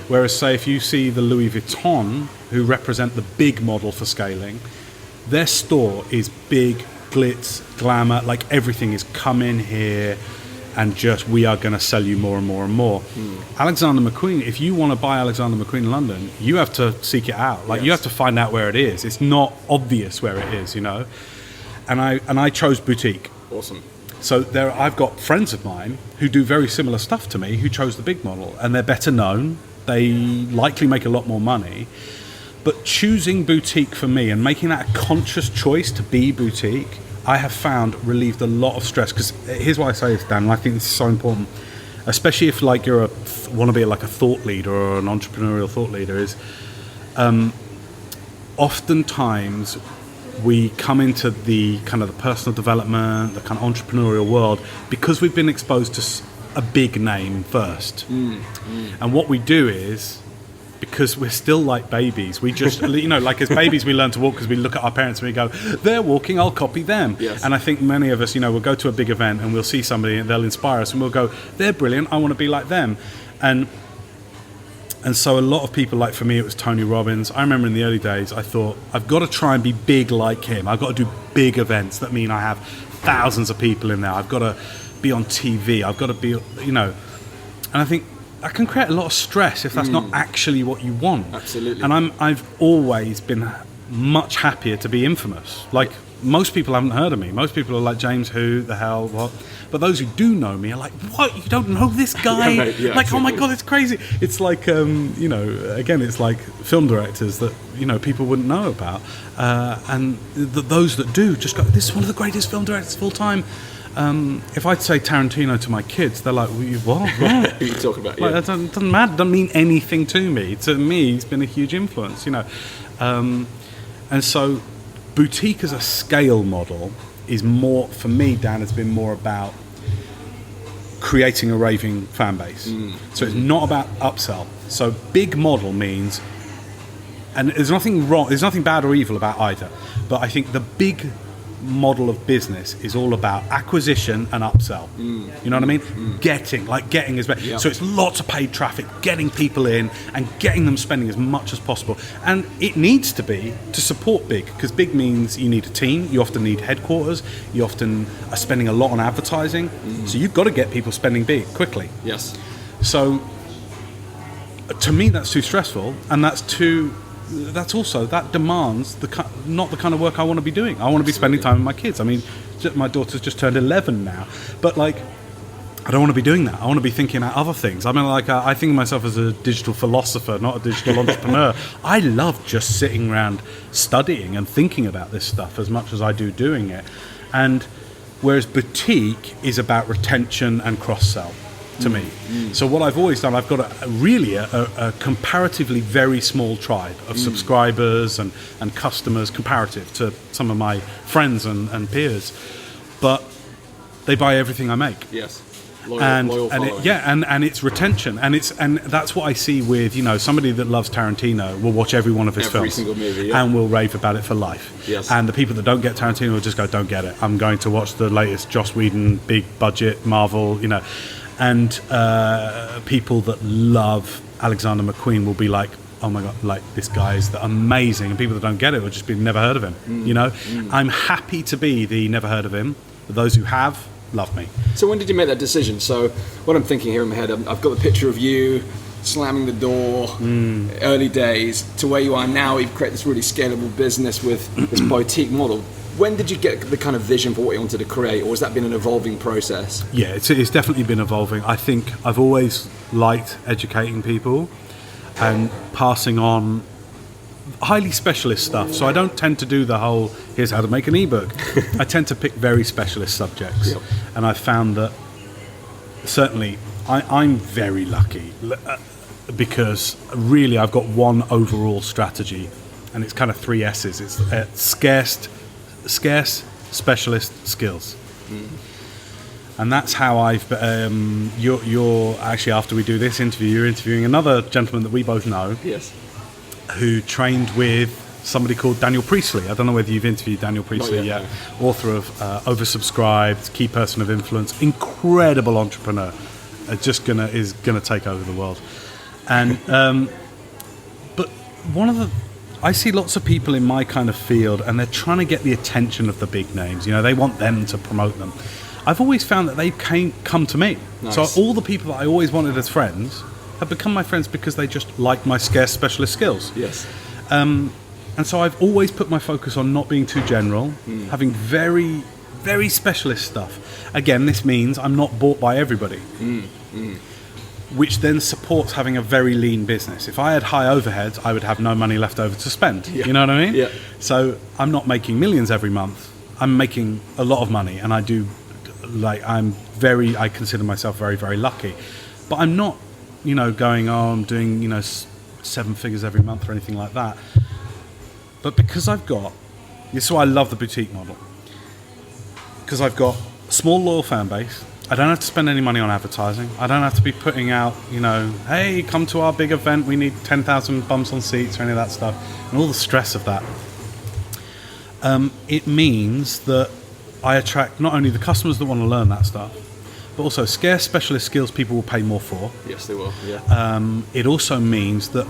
Whereas, say, if you see the Louis Vuitton, who represent the big model for scaling, their store is big, glitz, glamour, like everything is come in here and just we are going to sell you more and more and more. Alexander McQueen, if you want to buy Alexander McQueen in London, you have to seek it out. Like you have to find out where it is. It's not obvious where it is, you know. And I chose boutique. Awesome. So I've got friends of mine who do very similar stuff to me who chose the big model, and they're better known. They likely make a lot more money. But choosing boutique for me and making that a conscious choice to be boutique, I have found relieved a lot of stress. Because here's why I say this, Dan, and I think this is so important, especially if like you want to be like a thought leader or an entrepreneurial thought leader, is oftentimes we come into the kind of the personal development, the kind of entrepreneurial world because we've been exposed to a big name first. And what we do is, because we're still like babies, we just, you know, like as babies we learn to walk because we look at our parents and we go, they're walking, I'll copy them. Yes. And I think many of us, you know, we'll go to a big event and we'll see somebody and they'll inspire us and we'll go, they're brilliant, I want to be like them. And so a lot of people, like for me, it was Tony Robbins. I remember in the early days, I thought, I've got to try and be big like him. I've got to do big events that mean I have thousands of people in there. I've got to be on TV. I've got to be, you know. And I think that can create a lot of stress if that's not actually what you want. Absolutely. And I've always been much happier to be infamous. Like, most people haven't heard of me. Most people are like, James, who the hell, what? But those who do know me are like, what? You don't know this guy? Yeah, mate, yeah, like, exactly. Oh my God, it's crazy. It's like, you know, again, it's like film directors that, you know, people wouldn't know about. And those that do just go, this is one of the greatest film directors of all time. If I'd say Tarantino to my kids, they're like, what? Who are you talking about? Like, that doesn't matter. Doesn't mean anything to me. To me, he's been a huge influence, you know. And so boutique as a scale model is more, for me, Dan, has been more about creating a raving fan base. So it's not about upsell. So big model means, and there's nothing wrong, there's nothing bad or evil about either, but I think the big model of business is all about acquisition and upsell. You know what I mean? Getting is better. So it's lots of paid traffic, getting people in and getting them spending as much as possible. And it needs to be to support big, because big means you need a team, you often need headquarters, you often are spending a lot on advertising. So you've got to get people spending big quickly. Yes. So to me, that's too stressful, and that demands not the kind of work I want to be doing. I want to be spending time with my kids. I mean, my daughter's just turned 11 now, but I don't want to be doing that. I want to be thinking about other things. I mean, I think of myself as a digital philosopher, not a digital entrepreneur. I love just sitting around studying and thinking about this stuff as much as I do doing it. And whereas boutique is about retention and cross-sell to me. So what I've always done, I've got a comparatively very small tribe of subscribers and customers comparative to some of my friends and peers, but they buy everything I make. Yes. Loyal following. And it's retention, and that's what I see with somebody that loves Tarantino will watch every one of his films, every single movie, and will rave about it for life. Yes. And the people that don't get Tarantino will just go, don't get it. I'm going to watch the latest Joss Whedon big budget Marvel, and people that love Alexander McQueen will be like, oh my god, this guy is amazing, and people that don't get it will just be never heard of him. I'm happy to be the never heard of him, but those who have love me. So when did you make that decision? So what I'm thinking here in my head, I've got the picture of you slamming the door, early days, to where you are now. You've created this really scalable business with this boutique model. When did you get the kind of vision for what you wanted to create, or has that been an evolving process? Yeah, it's definitely been evolving. I think I've always liked educating people and passing on highly specialist stuff. So I don't tend to do the whole, here's how to make an ebook. I tend to pick very specialist subjects. Yep. And I found that certainly I'm very lucky because really I've got one overall strategy, and it's kind of 3 S's. It's scarce, specialist, skills. And that's how I've you're actually, after we do this interview, you're interviewing another gentleman that we both know. Yes. Who trained with somebody called Daniel Priestley. I don't know whether you've interviewed Daniel Priestley yet. No. Author of Oversubscribed, Key Person of Influence, incredible entrepreneur, is gonna take over the world. And but I see lots of people in my kind of field, and they're trying to get the attention of the big names. They want them to promote them. I've always found that they come to me. Nice. So all the people that I always wanted as friends have become my friends because they just like my scarce specialist skills. Yes. And so I've always put my focus on not being too general, having very, very specialist stuff. Again, this means I'm not bought by everybody, which then supports having a very lean business. If I had high overheads, I would have no money left over to spend. Yeah. You know what I mean? Yeah. So I'm not making millions every month. I'm making a lot of money, and I consider myself very, very lucky. But I'm not going, I'm doing, 7 figures every month or anything like that. But because this is why I love the boutique model. Because I've got a small, loyal fan base. I don't have to spend any money on advertising. I don't have to be putting out, hey, come to our big event, we need 10,000 bums on seats or any of that stuff. And all the stress of that. It means that I attract not only the customers that want to learn that stuff, but also scarce specialist skills people will pay more for. Yes, they will. Yeah. It also means that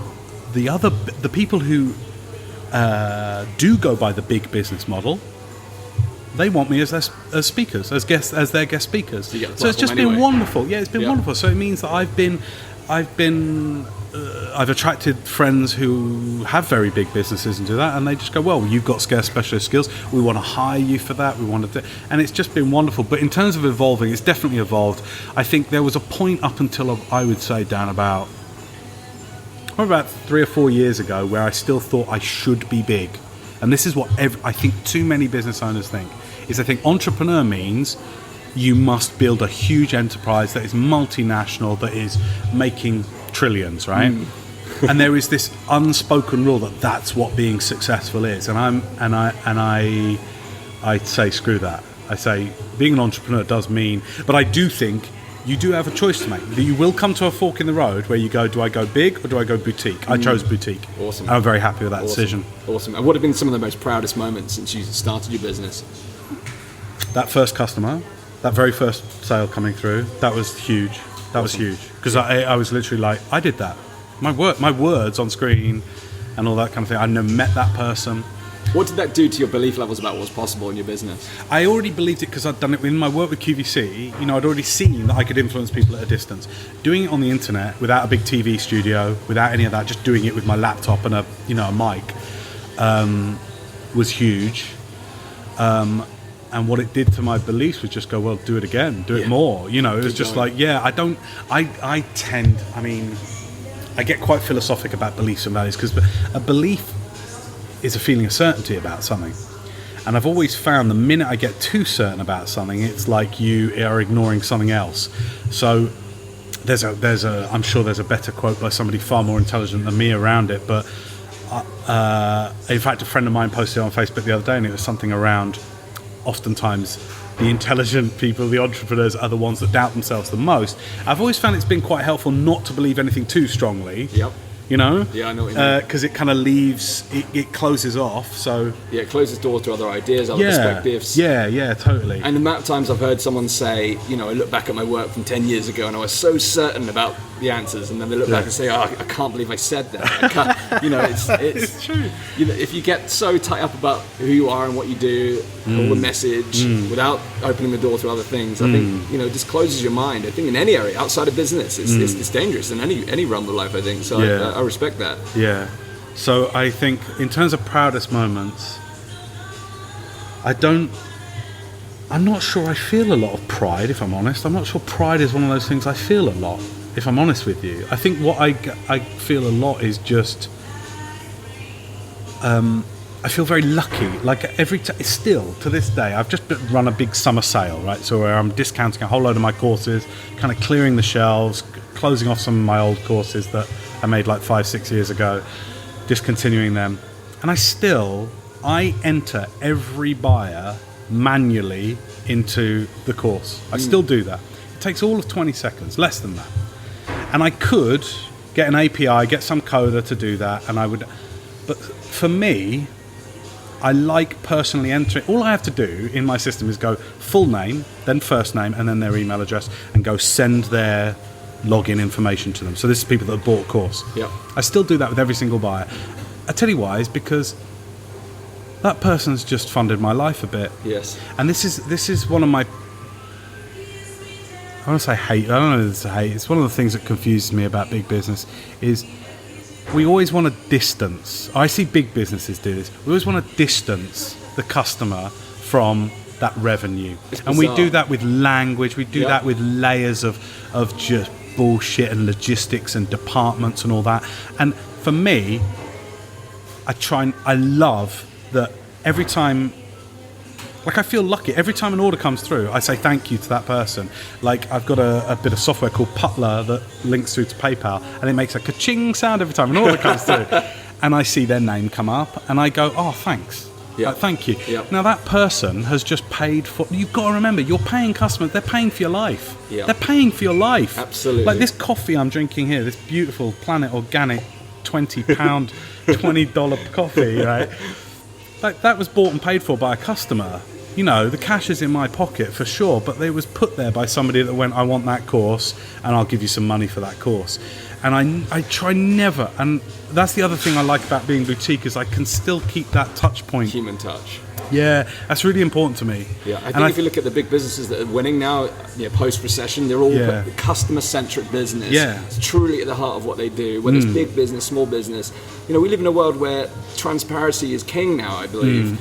the people who do go by the big business model, they want me as speakers, as their guest speakers. So it's just been wonderful. Yeah, it's been wonderful. So it means that I've attracted friends who have very big businesses and do that, and they just go, well, you've got scarce specialist skills, we want to hire you for that, and it's just been wonderful. But in terms of evolving, it's definitely evolved. I think there was a point up until I would say down about 3 or 4 years ago where I still thought I should be big. And this is what I think too many business owners think, is they think entrepreneur means you must build a huge enterprise that is multinational, that is making trillions, right? And there is this unspoken rule that that's what being successful is. And I say screw that. I say being an entrepreneur does mean, but I do think you do have a choice to make. You will come to a fork in the road where you go, do I go big or do I go boutique? I chose boutique. Awesome. I'm very happy with that decision. Awesome. And what have been some of the most proudest moments since you started your business? that first customer, that very first sale coming through, that was huge. That was huge. Because I was literally like, I did that. My words on screen and all that kind of thing. I never met that person. What did that do to your belief levels about what was possible in your business? I already believed it because I'd done it in my work with QVC. You know, I'd already seen that I could influence people at a distance. Doing it on the internet without a big TV studio, without any of that, just doing it with my laptop and a mic, was huge. And what it did to my beliefs was just go, well, do it again, do it more. You know, it was just like, I get quite philosophic about beliefs and values because a belief is a feeling of certainty about something. And I've always found the minute I get too certain about something, it's like you are ignoring something else. So I'm sure there's a better quote by somebody far more intelligent than me around it, but in fact, a friend of mine posted on Facebook the other day, and it was something around, oftentimes the intelligent people, the entrepreneurs, are the ones that doubt themselves the most. I've always found it's been quite helpful not to believe anything too strongly. Yep. You know? Yeah, I know what you mean. Because it kind of leaves, it closes off, so... Yeah, it closes doors to other ideas, other perspectives. Yeah, totally. And the amount of times I've heard someone say, I look back at my work from 10 years ago and I was so certain about the answers, and then they look back and say, I can't believe I said that. I can't, it's true. If you get so tight up about who you are and what you do, all the message, without opening the door to other things, I think, it just closes your mind. I think in any area, outside of business, it's dangerous in any realm of life, I think. So I respect that. Yeah. So I think in terms of proudest moments, I'm not sure I feel a lot of pride, if I'm honest. I'm not sure pride is one of those things I feel a lot, if I'm honest with you. I think what I feel a lot is just, I feel very lucky. Like still to this day, I've just run a big summer sale, right? So where I'm discounting a whole load of my courses, kind of clearing the shelves, closing off some of my old courses that I made like 5-6 years ago, discontinuing them. And I enter every buyer manually into the course. I still do that. It takes all of 20 seconds, less than that. And I could get an API, get some coder to do that, but for me, I like personally entering. All I have to do in my system is go full name, then first name, and then their email address, and go send their login information to them. So this is people that have bought a course. Yeah. I still do that with every single buyer. I tell you why, is because that person's just funded my life a bit. Yes. And this is one of my, I want to say hate. I don't know if it's a hate. It's one of the things that confuses me about big business is we always want to distance. I see big businesses do this. We always want to distance the customer from that revenue. And we do that with language. We do that with layers of just bullshit and logistics and departments and all that. And for me, I love that every time, like I feel lucky every time an order comes through, I say thank you to that person. Like I've got a bit of software called Putler that links through to PayPal, and it makes a ka-ching sound every time an order comes through. And I see their name come up and I go, oh, thanks. Yeah. Thank you. Yeah. Now that person has just paid for, you've got to remember, you're paying customers, they're paying for your life. Yeah. They're paying for your life. Absolutely. Like this coffee I'm drinking here, this beautiful Planet Organic £20, $20 coffee, right? Like that was bought and paid for by a customer. The cash is in my pocket for sure, but it was put there by somebody that went, I want that course and I'll give you some money for that course. And I try never, and that's the other thing I like about being boutique, is I can still keep that touch point. Human touch. Yeah, that's really important to me. Yeah, I think if you look at the big businesses that are winning now, post-recession, they're all customer-centric business. Yeah. It's truly at the heart of what they do, whether it's big business, small business. We live in a world where transparency is king now, I believe.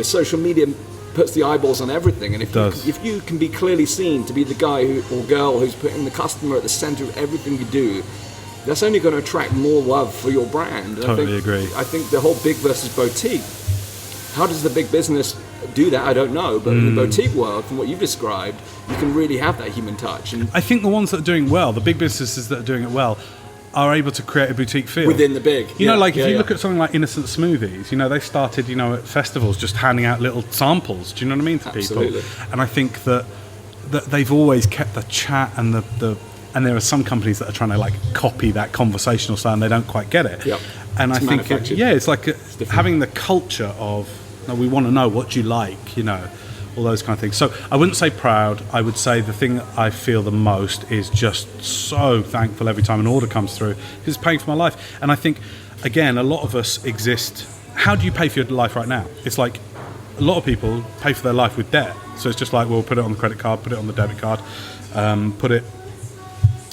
Social media puts the eyeballs on everything, and if you can be clearly seen to be the guy or girl who's putting the customer at the center of everything you do, that's only going to attract more love for your brand. And totally agree. I think the whole big versus boutique, how does the big business do that? I don't know, but in the boutique world, from what you've described, you can really have that human touch. And I think the ones that are doing well, the big businesses that are doing it well, are able to create a boutique feel within the big. If you look at something like Innocent Smoothies, they started, at festivals just handing out little samples. Do you know what I mean to Absolutely. people? And I think that they've always kept the chat and and there are some companies that are trying to copy that conversational style and they don't quite get it. Yep. And it's I think it's like it's having the culture of we want to know what you like, all all those kind of things. So I wouldn't say proud. I would say the thing that I feel the most is just so thankful every time an order comes through, because it's paying for my life. And I think, again, a lot of us exist. How do you pay for your life right now? It's like a lot of people pay for their life with debt. So it's just like, well, put it on the credit card, put it on the debit card,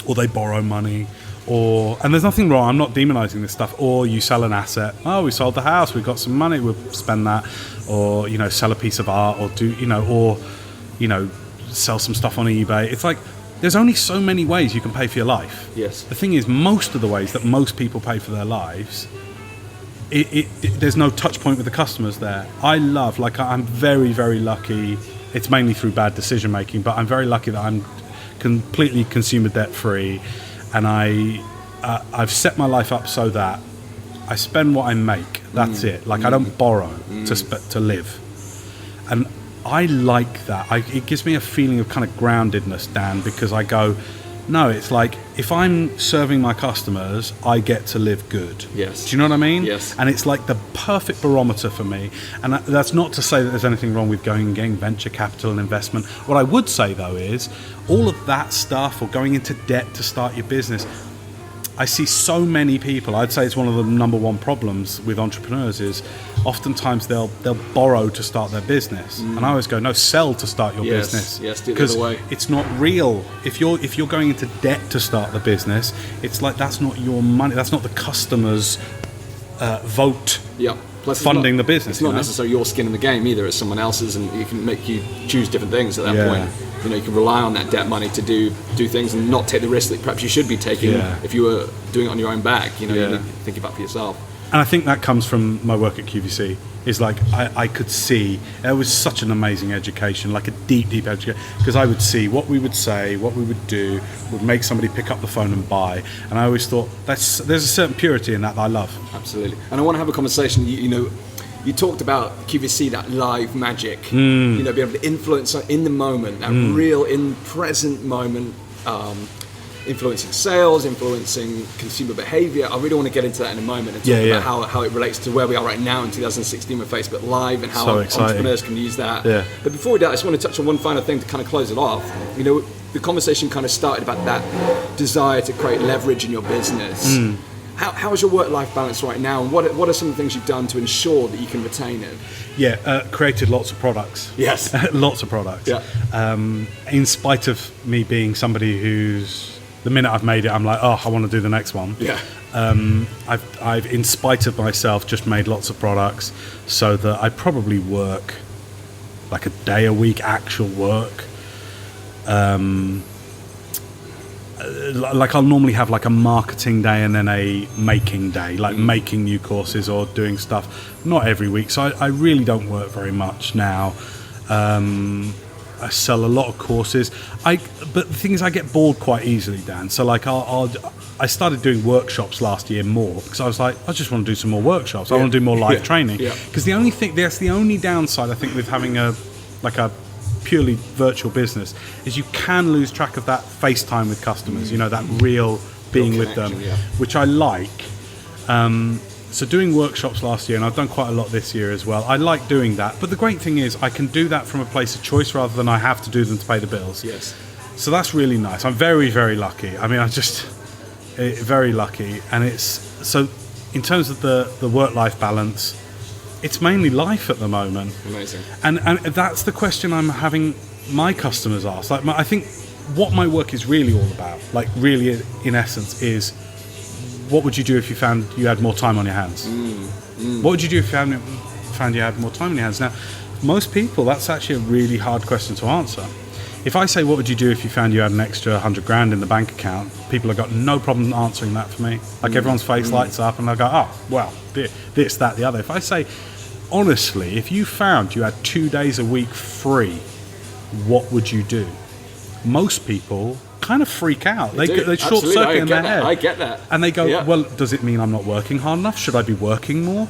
or they borrow money. And there's nothing wrong, I'm not demonizing this stuff, or you sell an asset. Oh, we sold the house, we got some money, we'll spend that, or, sell a piece of art, or sell some stuff on eBay. It's like, there's only so many ways you can pay for your life. Yes. The thing is, most of the ways that most people pay for their lives, there's no touch point with the customers there. I'm very, very lucky. It's mainly through bad decision making, but I'm very lucky that I'm completely consumer debt free. And I've set my life up so that I spend what I make. That's it. Like, I don't borrow to live. And I like that. It gives me a feeling of kind of groundedness, Dan, because I go, no, it's like, if I'm serving my customers, I get to live good. Yes. Do you know what I mean? Yes. And it's like the perfect barometer for me. And that's not to say that there's anything wrong with going and getting venture capital and investment. What I would say, though, is all of that stuff, or going into debt to start your business, I see so many people. I'd say it's one of the number one problems with entrepreneurs is oftentimes they'll borrow to start their business, and I always go, no, sell to start your business. Yes, do it the other way. It's not real. If you're going into debt to start the business, it's like, that's not your money. That's not the customer's vote. Yeah. Plus, funding the business. It's not necessarily your skin in the game either. It's someone else's, and it can make you choose different things at that point. You can rely on that debt money to do things and not take the risk that perhaps you should be taking if you were doing it on your own back. You need to think about for yourself. And I think that comes from my work at QVC. Is like, I could see, it was such an amazing education, like a deep education, because I would see what we would say, what we would do, would make somebody pick up the phone and buy. And I always thought, there's a certain purity in that I love. Absolutely. And I want to have a conversation, you talked about QVC, that live magic, being able to influence in the moment, that real in present moment, influencing sales, influencing consumer behavior. I really want to get into that in a moment and talk about how it relates to where we are right now in 2016 with Facebook Live, and how entrepreneurs can use that. Yeah. But before we do that, I just want to touch on one final thing to kind of close it off. The conversation kind of started about that desire to create leverage in your business. How is your work-life balance right now, and what are some of the things you've done to ensure that you can retain it? Created lots of products. Yes. Lots of products. Yeah. In spite of me being somebody who's, the minute I've made it, I'm like, I want to do the next one. Yeah. I've, in spite of myself, just made lots of products, so that I probably work like a day a week, actual work. Like, I'll normally have like a marketing day and then a making day, like making new courses or doing stuff, not every week. So I really don't work very much now. I sell a lot of courses. But the thing is, I get bored quite easily, Dan. So like, I started doing workshops last year more, because I was like, I just want to do some more workshops. I want to do more live training. Because that's the only downside, I think, with having a purely virtual business, is you can lose track of that face time with customers, that real being with them, which I like. So doing workshops last year, and I've done quite a lot this year as well, I like doing that. But the great thing is, I can do that from a place of choice rather than I have to do them to pay the bills. Yes. So that's really nice. I'm very, very lucky. I mean, very lucky. And it's, so in terms of the work-life balance, it's mainly life at the moment. Amazing. And that's the question I'm having my customers ask. Like, I think what my work is really all about, like really in essence, is what would you do if you found you had more time on your hands? What would you do if you found you had more time on your hands? Now, most people, that's actually a really hard question to answer. If I say, what would you do if you found you had an extra 100 grand in the bank account, people have got no problem answering that for me. Like, everyone's face lights up and they'll go, oh, well, this, that, the other. If I say, honestly, if you found you had 2 days a week free, what would you do? Most people kind of freak out. They short circuit in their head. I get that. And they go, well, does it mean I'm not working hard enough? Should I be working more?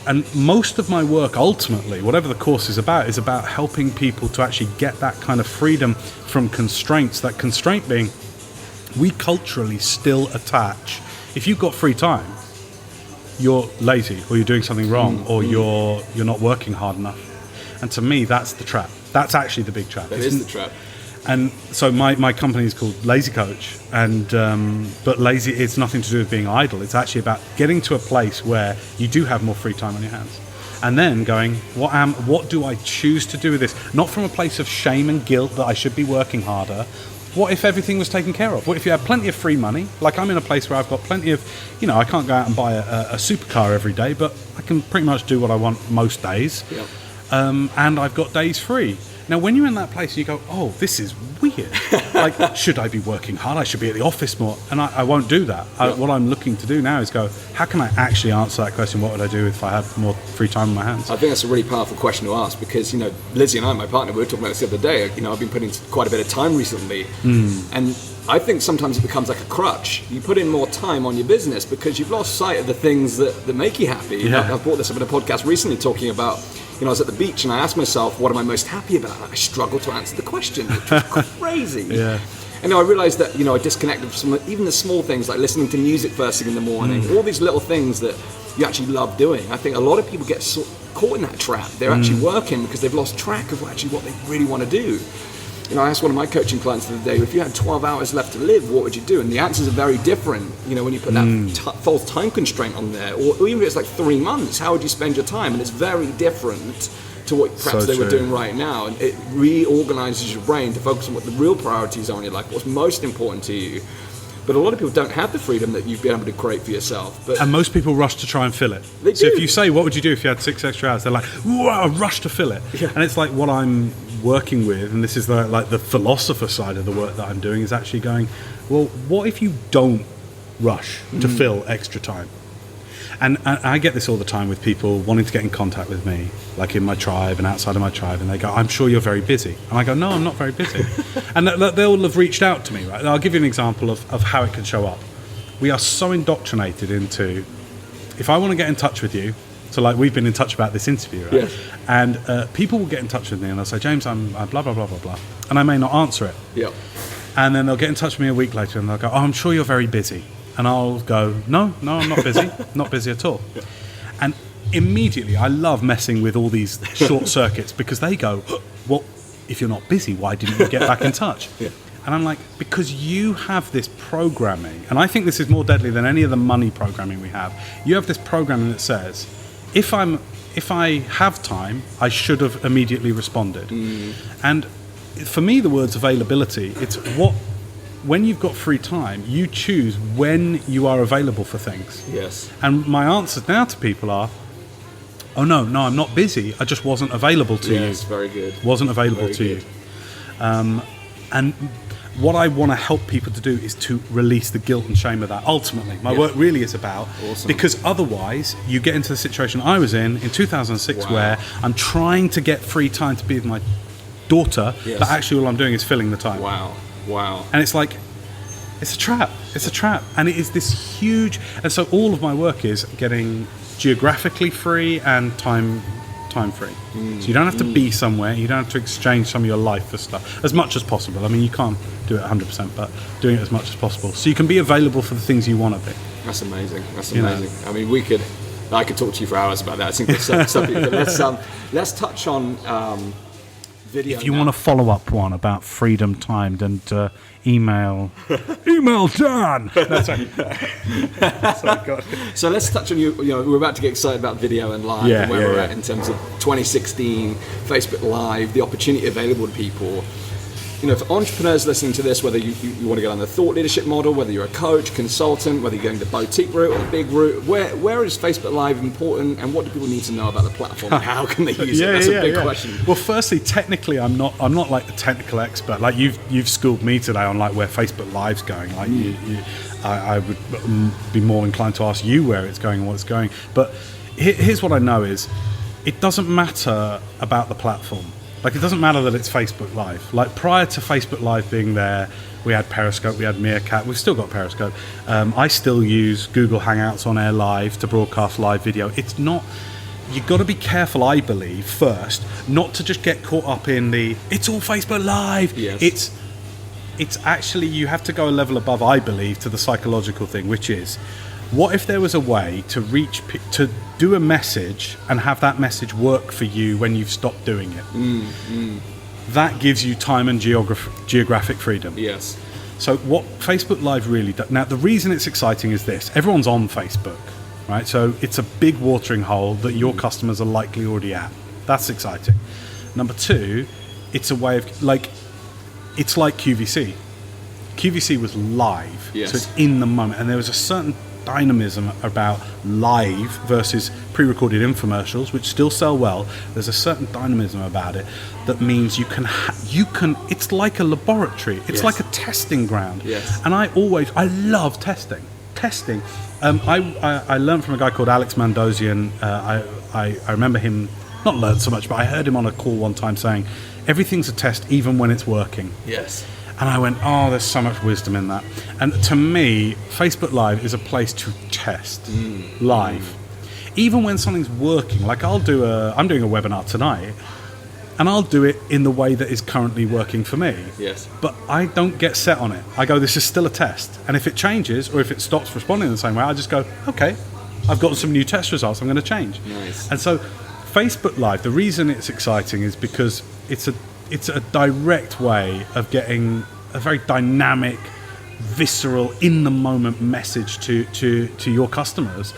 And most of my work, ultimately, whatever the course is about helping people to actually get that kind of freedom from constraints. That constraint being, we culturally still attach, if you've got free time, you're lazy, or you're doing something wrong, or you're not working hard enough. And to me, that's the trap. That's actually the big trap. That is the trap. And so my company is called Lazy Coach, and but lazy, it's nothing to do with being idle. It's actually about getting to a place where you do have more free time on your hands, and then going, what do I choose to do with this? Not from a place of shame and guilt that I should be working harder. What if everything was taken care of? What if you had plenty of free money? Like I'm in a place where I've got plenty of, I can't go out and buy a supercar every day, but I can pretty much do what I want most days. Yep. And I've got days free. Now, when you're in that place, you go, oh, this is weird. Like, should I be working hard? I should be at the office more. And I won't do that. What I'm looking to do now is go, how can I actually answer that question? What would I do if I had more free time on my hands? I think that's a really powerful question to ask because, Lizzie and I, my partner, we were talking about this the other day. I've been putting quite a bit of time recently. And I think sometimes it becomes like a crutch. You put in more time on your business because you've lost sight of the things that make you happy. Yeah. I've brought this up in a podcast recently talking about, I was at the beach and I asked myself, what am I most happy about? And I struggled to answer the question, which was crazy. Yeah. And I realized that, I disconnected from even the small things like listening to music first thing in the morning, all these little things that you actually love doing. I think a lot of people get caught in that trap. They're actually working because they've lost track of actually what they really want to do. I asked one of my coaching clients the other day, if you had 12 hours left to live, what would you do? And the answers are very different. When you put that false time constraint on there, or even if it's like 3 months, how would you spend your time? And it's very different to what perhaps they were doing right now. And it reorganizes your brain to focus on what the real priorities are in your life, what's most important to you. But a lot of people don't have the freedom that you've been able to create for yourself. And most people rush to try and fill it. They so do. if you say, what would you do if you had 6 extra hours? They're like, whoa, rush to fill it. Yeah. And it's like what I'm working with, and this is the philosopher side of the work that I'm doing, is actually going, well, what if you don't rush to fill extra time? And I get this all the time with people wanting to get in contact with me, like in my tribe and outside of my tribe, and they go, I'm sure you're very busy. And I go, no, I'm not very busy. And they'll have reached out to me, right? I'll give you an example of how it can show up. We are so indoctrinated into, if I want to get in touch with you, so like we've been in touch about this interview, right? Yes. And people will get in touch with me and they'll say, James, I'm blah, blah, blah, blah, blah. And I may not answer it. Yeah. And then they'll get in touch with me a week later and they'll go, oh, I'm sure you're very busy. And I'll go, no, I'm not busy. Not busy at all. Yeah. And immediately I love messing with all these short circuits because they go, well, if you're not busy, why didn't you get back in touch? Yeah. And I'm like, because you have this programming, and I think this is more deadly than any of the money programming we have. You have this programming that says, if I have time, I should have immediately responded. And for me, the word's availability. It's when you've got free time, you choose when you are available for things. Yes. And my answers now to people are, oh no, I'm not busy. I just wasn't available to you. Yes, very good. Wasn't available Very to good. you. And what I want to help people to do is to release the guilt and shame of that. Ultimately, my work really is about, because otherwise you get into the situation I was in 2006 where I'm trying to get free time to be with my daughter, but actually all I'm doing is filling the time. Wow. And it's like, it's a trap. It's a trap. And it is this huge, and so all of my work is getting geographically free and time free. So you don't have to be somewhere, you don't have to exchange some of your life for stuff, as much as possible. I mean, you can't do it 100%, but doing it as much as possible. So you can be available for the things you want to be. That's amazing. I mean, I could talk to you for hours about that. I think there's something, but let's touch on video. If you want to follow up one about freedom time, then email Dan. That's right. Sorry, God. So let's touch on we're about to get excited about video and live and where we're at in terms of 2016, Facebook Live, the opportunity available to people. For entrepreneurs listening to this, whether you want to get on the thought leadership model, whether you're a coach, consultant, whether you're going the boutique route or the big route, where is Facebook Live important, and what do people need to know about the platform, and how can they use it? That's a big question. Well, firstly, technically, I'm not like the technical expert. Like you've schooled me today on like where Facebook Live's going. Like I would be more inclined to ask you where it's going and what's going. But here's what I know is, it doesn't matter about the platform. Like, it doesn't matter that it's Facebook Live. Like, prior to Facebook Live being there, we had Periscope, we had Meerkat, we've still got Periscope. I still use Google Hangouts on Air Live to broadcast live video. It's not, you've got to be careful, I believe, first, not to just get caught up in it's all Facebook Live. Yes. It's actually, you have to go a level above, I believe, to the psychological thing, which is, What if there was a way to to do a message and have that message work for you when you've stopped doing it? That gives you time and geographic freedom. Yes. So what Facebook Live really does... Now, the reason it's exciting is this. Everyone's on Facebook, right? So it's a big watering hole that your customers are likely already at. That's exciting. Number two, it's a way of... It's like QVC. QVC was live. Yes. So it's in the moment. And there was a certain dynamism about live versus pre-recorded infomercials, which still sell well. There's a certain dynamism about it that means you can it's like a laboratory. It's like a testing ground. Yes. And I love testing. I learned from a guy called Alex Mandossian. I remember him, not learned so much, but I heard him on a call one time saying, everything's a test even when it's working. Yes. And I went, oh, there's so much wisdom in that. And to me, Facebook Live is a place to test live. Even when something's working, like I'm doing a webinar tonight, and I'll do it in the way that is currently working for me. Yes. But I don't get set on it. I go, this is still a test. And if it changes, or if it stops responding in the same way, I just go, okay, I've gotten some new test results, I'm going to change. Nice. And so Facebook Live, the reason it's exciting is because it's a direct way of getting a very dynamic, visceral, in the moment message to your customers.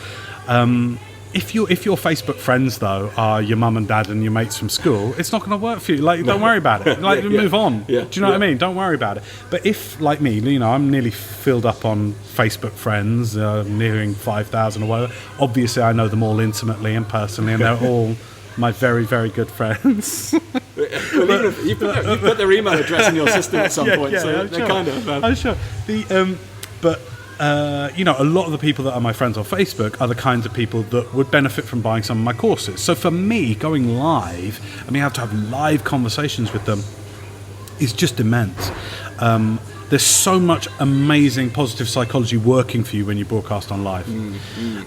If your Facebook friends though are your mum and dad and your mates from school, it's not going to work for you. Don't worry about it. Move on. Yeah. Do you know what I mean? Don't worry about it. But if, like me, I'm nearly filled up on Facebook friends, nearing 5,000 or whatever. Obviously, I know them all intimately and personally, and they're all my very, very good friends. Well, you put their email address in your system at some point, so I'm they're sure. kind of... I'm sure. A lot of the people that are my friends on Facebook are the kinds of people that would benefit from buying some of my courses. So for me, going live, I have to have live conversations with them, is just immense. There's so much amazing positive psychology working for you when you broadcast on live.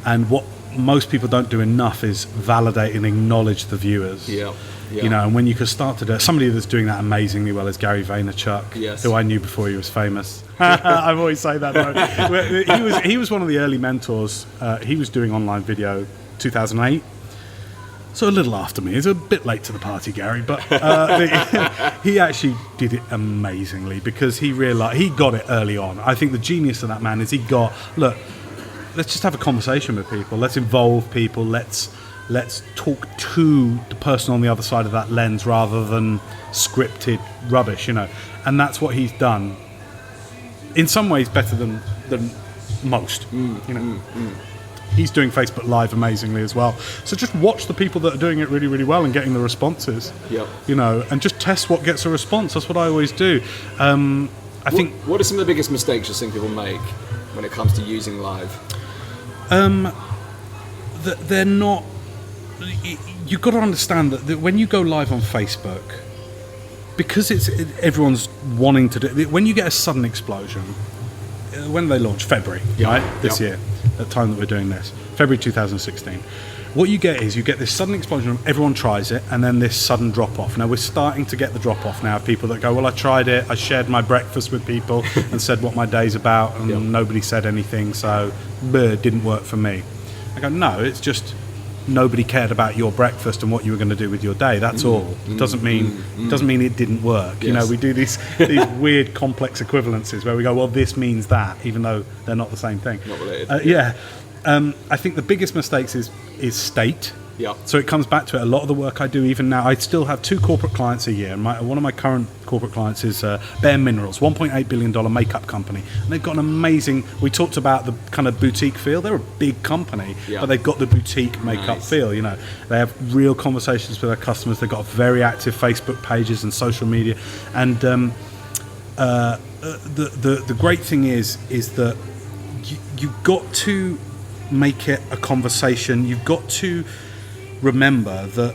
And what most people don't do enough is validate and acknowledge the viewers. Yeah. And when you can start to do somebody that's doing that amazingly well is Gary Vaynerchuk, yes. who I knew before he was famous. I always say that though. He was one of the early mentors. He was doing online video 2008. So a little after me. He's a bit late to the party, Gary, but he actually did it amazingly because he realized he got it early on. I think the genius of that man is let's just have a conversation with people. Let's involve people. Let's talk to the person on the other side of that lens rather than scripted rubbish, And that's what he's done. In some ways, better than most, He's doing Facebook Live amazingly as well. So just watch the people that are doing it really, really well and getting the responses. Yep. And just test what gets a response. That's what I always do. I think. What are some of the biggest mistakes you think people make when it comes to using live? They're not. You've got to understand that when you go live on Facebook, because everyone's wanting to do. When you get a sudden explosion, when they launch February, right? This year, at the time that we're doing this, February 2016. What you get is this sudden explosion of everyone tries it, and then this sudden drop off. Now we're starting to get the drop off now of people that go, well, I tried it, I shared my breakfast with people and said what my day's about, and nobody said anything, so it didn't work for me. I go, no, it's just nobody cared about your breakfast and what you were going to do with your day. That's all. It doesn't mean it didn't work. Yes. We do these weird complex equivalences where we go, well, this means that, even though they're not the same thing. Not related. I think the biggest mistakes is state. Yeah. So it comes back to it. A lot of the work I do, even now, I still have 2 corporate clients a year. And one of my current corporate clients is Bare Minerals, $1.8 billion makeup company. And they've got an amazing, we talked about the kind of boutique feel. They're a big company, but they've got the boutique makeup feel, They have real conversations with their customers. They've got very active Facebook pages and social media. And the great thing is that you've got to make it a conversation. You've got to remember that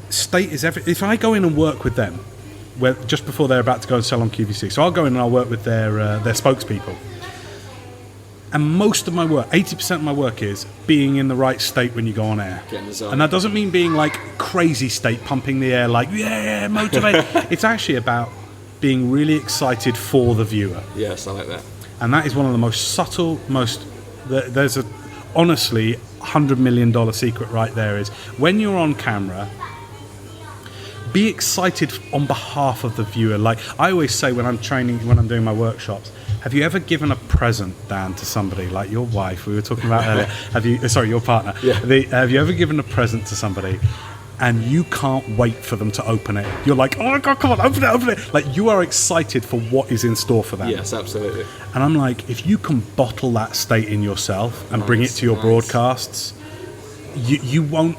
state is everything. If I go in and work with them just before they're about to go and sell on QVC, so I'll go in and I'll work with their spokespeople, and most of my work, 80% of my work, is being in the right state when you go on air. And that doesn't mean being like crazy state, pumping the air like motivate. It's actually about being really excited for the viewer. Yes, I like that. And that is one of the most subtle, most There's a honestly $100 million secret right there is when you're on camera, be excited on behalf of the viewer. Like I always say when I'm doing my workshops, have you ever given a present, Dan, to somebody like your wife we were talking about earlier? Your partner. Yeah. Have you ever given a present to somebody and you can't wait for them to open it? You're like, oh my God, come on, open it. Like you are excited for what is in store for them. Yes, absolutely. And I'm like, if you can bottle that state in yourself and bring it to your broadcasts, you won't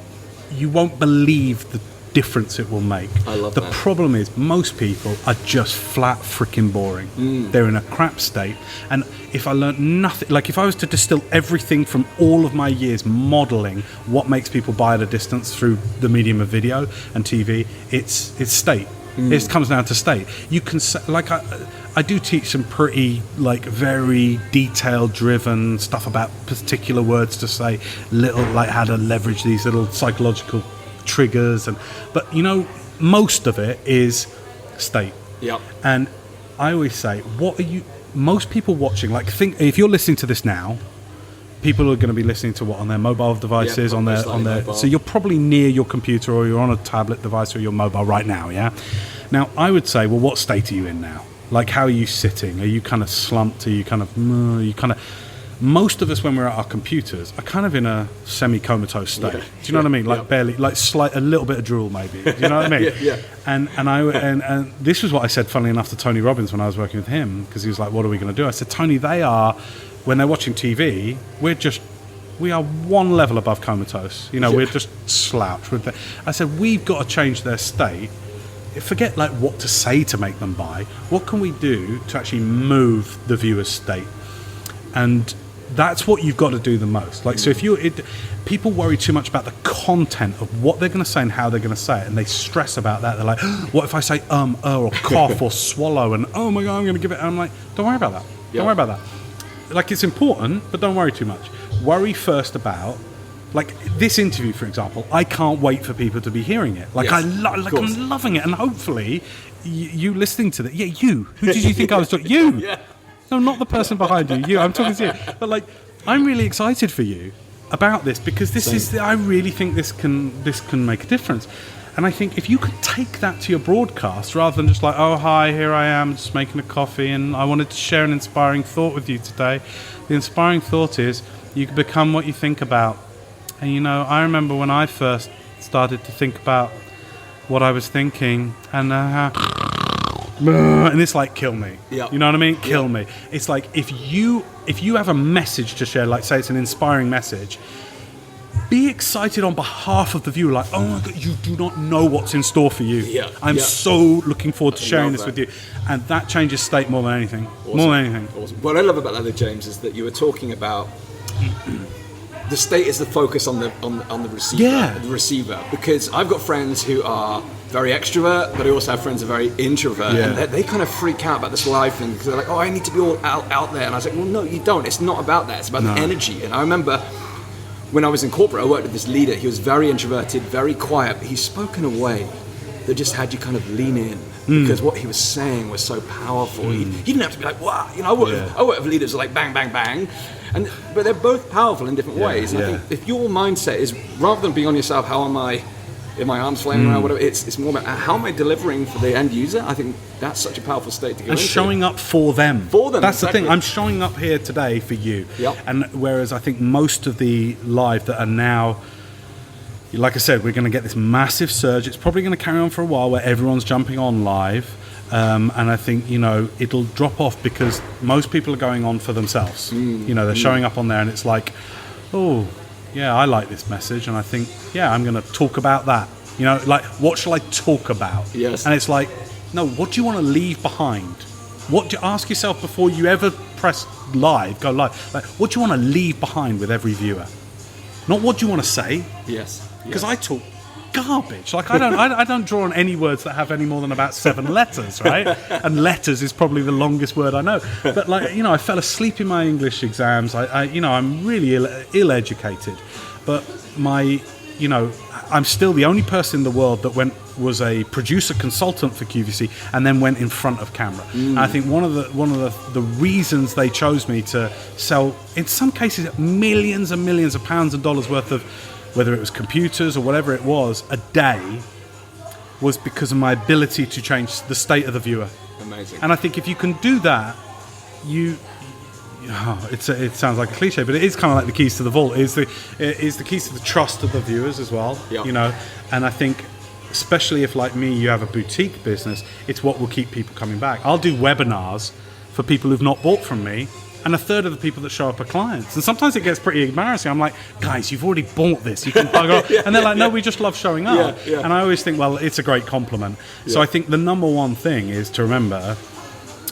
believe the difference it will make. I love the that. problem is most people are just flat freaking boring. They're in a crap state. And if I learned nothing, like if I was to distill everything from all of my years modeling what makes people buy at a distance through the medium of video and TV, it's state. It comes down to state. You can say, like I do teach some pretty like very detail driven stuff about particular words to say, little like how to leverage these little psychological triggers, but you know, most of it is state. Yep. And I always say, most people watching, like think if you're listening to this now, people are going to be listening to what on their mobile devices, on their mobile. so you're probably near your computer or you're on a tablet device or your mobile right now. Yeah. Now I would say, well, what state are you in now? Like, how are you sitting? Are you kind of slumped? Are you kind of most of us, when we're at our computers, are kind of in a semi-comatose state. Do you know what I mean? Like barely, like a little bit of drool, maybe. Do you know what I mean? Yeah. And this was what I said, funnily enough, to Tony Robbins when I was working with him, because he was like, "What are we going to do?" I said, "Tony, when they're watching TV, we are one level above comatose. You know, we're just slouched." I said, "We've got to change their state. Forget like what to say to make them buy. What can we do to actually move the viewer's state?" And that's what you've got to do the most. Like, so if people worry too much about the content of what they're going to say and how they're going to say it, and they stress about that. They're like, what if I say or cough or swallow, and oh my God, I'm going to give it. And I'm like, don't worry about that. Don't worry about that. Like, it's important, but don't worry too much. Worry first about, like this interview, for example. I can't wait for people to be hearing it. Like, I'm loving it, and hopefully you listening to that. Yeah, you. Who did you think I was talking? You. Yeah. No, not the person behind you. You. I'm talking to you. But like, I'm really excited for you about this, because I really think this can make a difference. And I think if you could take that to your broadcast rather than just like, oh hi, here I am just making a coffee and I wanted to share an inspiring thought with you today. The inspiring thought is you can become what you think about. And you know, I remember when I first started to think about what I was thinking, and it's like, kill me. Yep. You know what I mean? Kill me. It's like, if you have a message to share, like say it's an inspiring message, be excited on behalf of the viewer. Like, oh my God, you do not know what's in store for you. Yeah. I'm so looking forward to sharing this with you. And that changes state more than anything. Awesome. More than anything. Awesome. What I love about that, James, is that you were talking about the state is the focus on the receiver. Yeah. The receiver. Because I've got friends who are very extrovert, but I also have friends who are very introvert. Yeah. And they kind of freak out about this live thing, because they're like, oh, I need to be all out there. And I was like, well, no, you don't. It's not about that. It's about the energy. And I remember when I was in corporate, I worked with this leader. He was very introverted, very quiet, but he spoke in a way that just had you kind of lean in, because what he was saying was so powerful. He didn't have to be like, wow, you know, I work with leaders like bang, bang, bang. But they're both powerful in different ways. And I think if your mindset is, rather than being on yourself, how am I, in my arms flaming around, whatever, it's more about how am I delivering for the end user. I think that's such a powerful state to go into. And showing up for them. For them, That's exactly. the thing. I'm showing up here today for you. Yep. And whereas I think most of the live that are now, like I said, we're going to get this massive surge. It's probably going to carry on for a while where everyone's jumping on live. And I think, you know, it'll drop off because most people are going on for themselves. You know, they're showing up on there and it's like, oh, yeah, I like this message. And I think, yeah, I'm going to talk about that. You know, like, what shall I talk about? Yes. And it's like, no, what do you want to leave behind? What do you ask yourself before you ever press live, go live? Like, what do you want to leave behind with every viewer? Not what do you want to say? Yes. Because I talk garbage. Like, I don't draw on any words that have any more than about 7 letters, right? And letters is probably the longest word I know. But like, you know, I fell asleep in my English exams. You know, I'm really ill-educated. But you know, I'm still the only person in the world that went was a producer consultant for QVC and then went in front of camera. And I think one of the reasons they chose me to sell, in some cases, millions and millions of pounds and dollars worth of, whether it was computers or whatever it was, a day, was because of my ability to change the state of the viewer. Amazing. And I think if you can do that, it sounds like a cliche, but it is kind of like the keys to the vault. It is the keys to the trust of the viewers as well. Yeah. You know, and I think, especially if, like me, you have a boutique business, it's what will keep people coming back. I'll do webinars for people who've not bought from me, and a third of the people that show up are clients. And sometimes it gets pretty embarrassing. I'm like, guys, you've already bought this. You can bugger off. And they're like, no, we just love showing up. Yeah. And I always think, well, it's a great compliment. So I think the number one thing is to remember,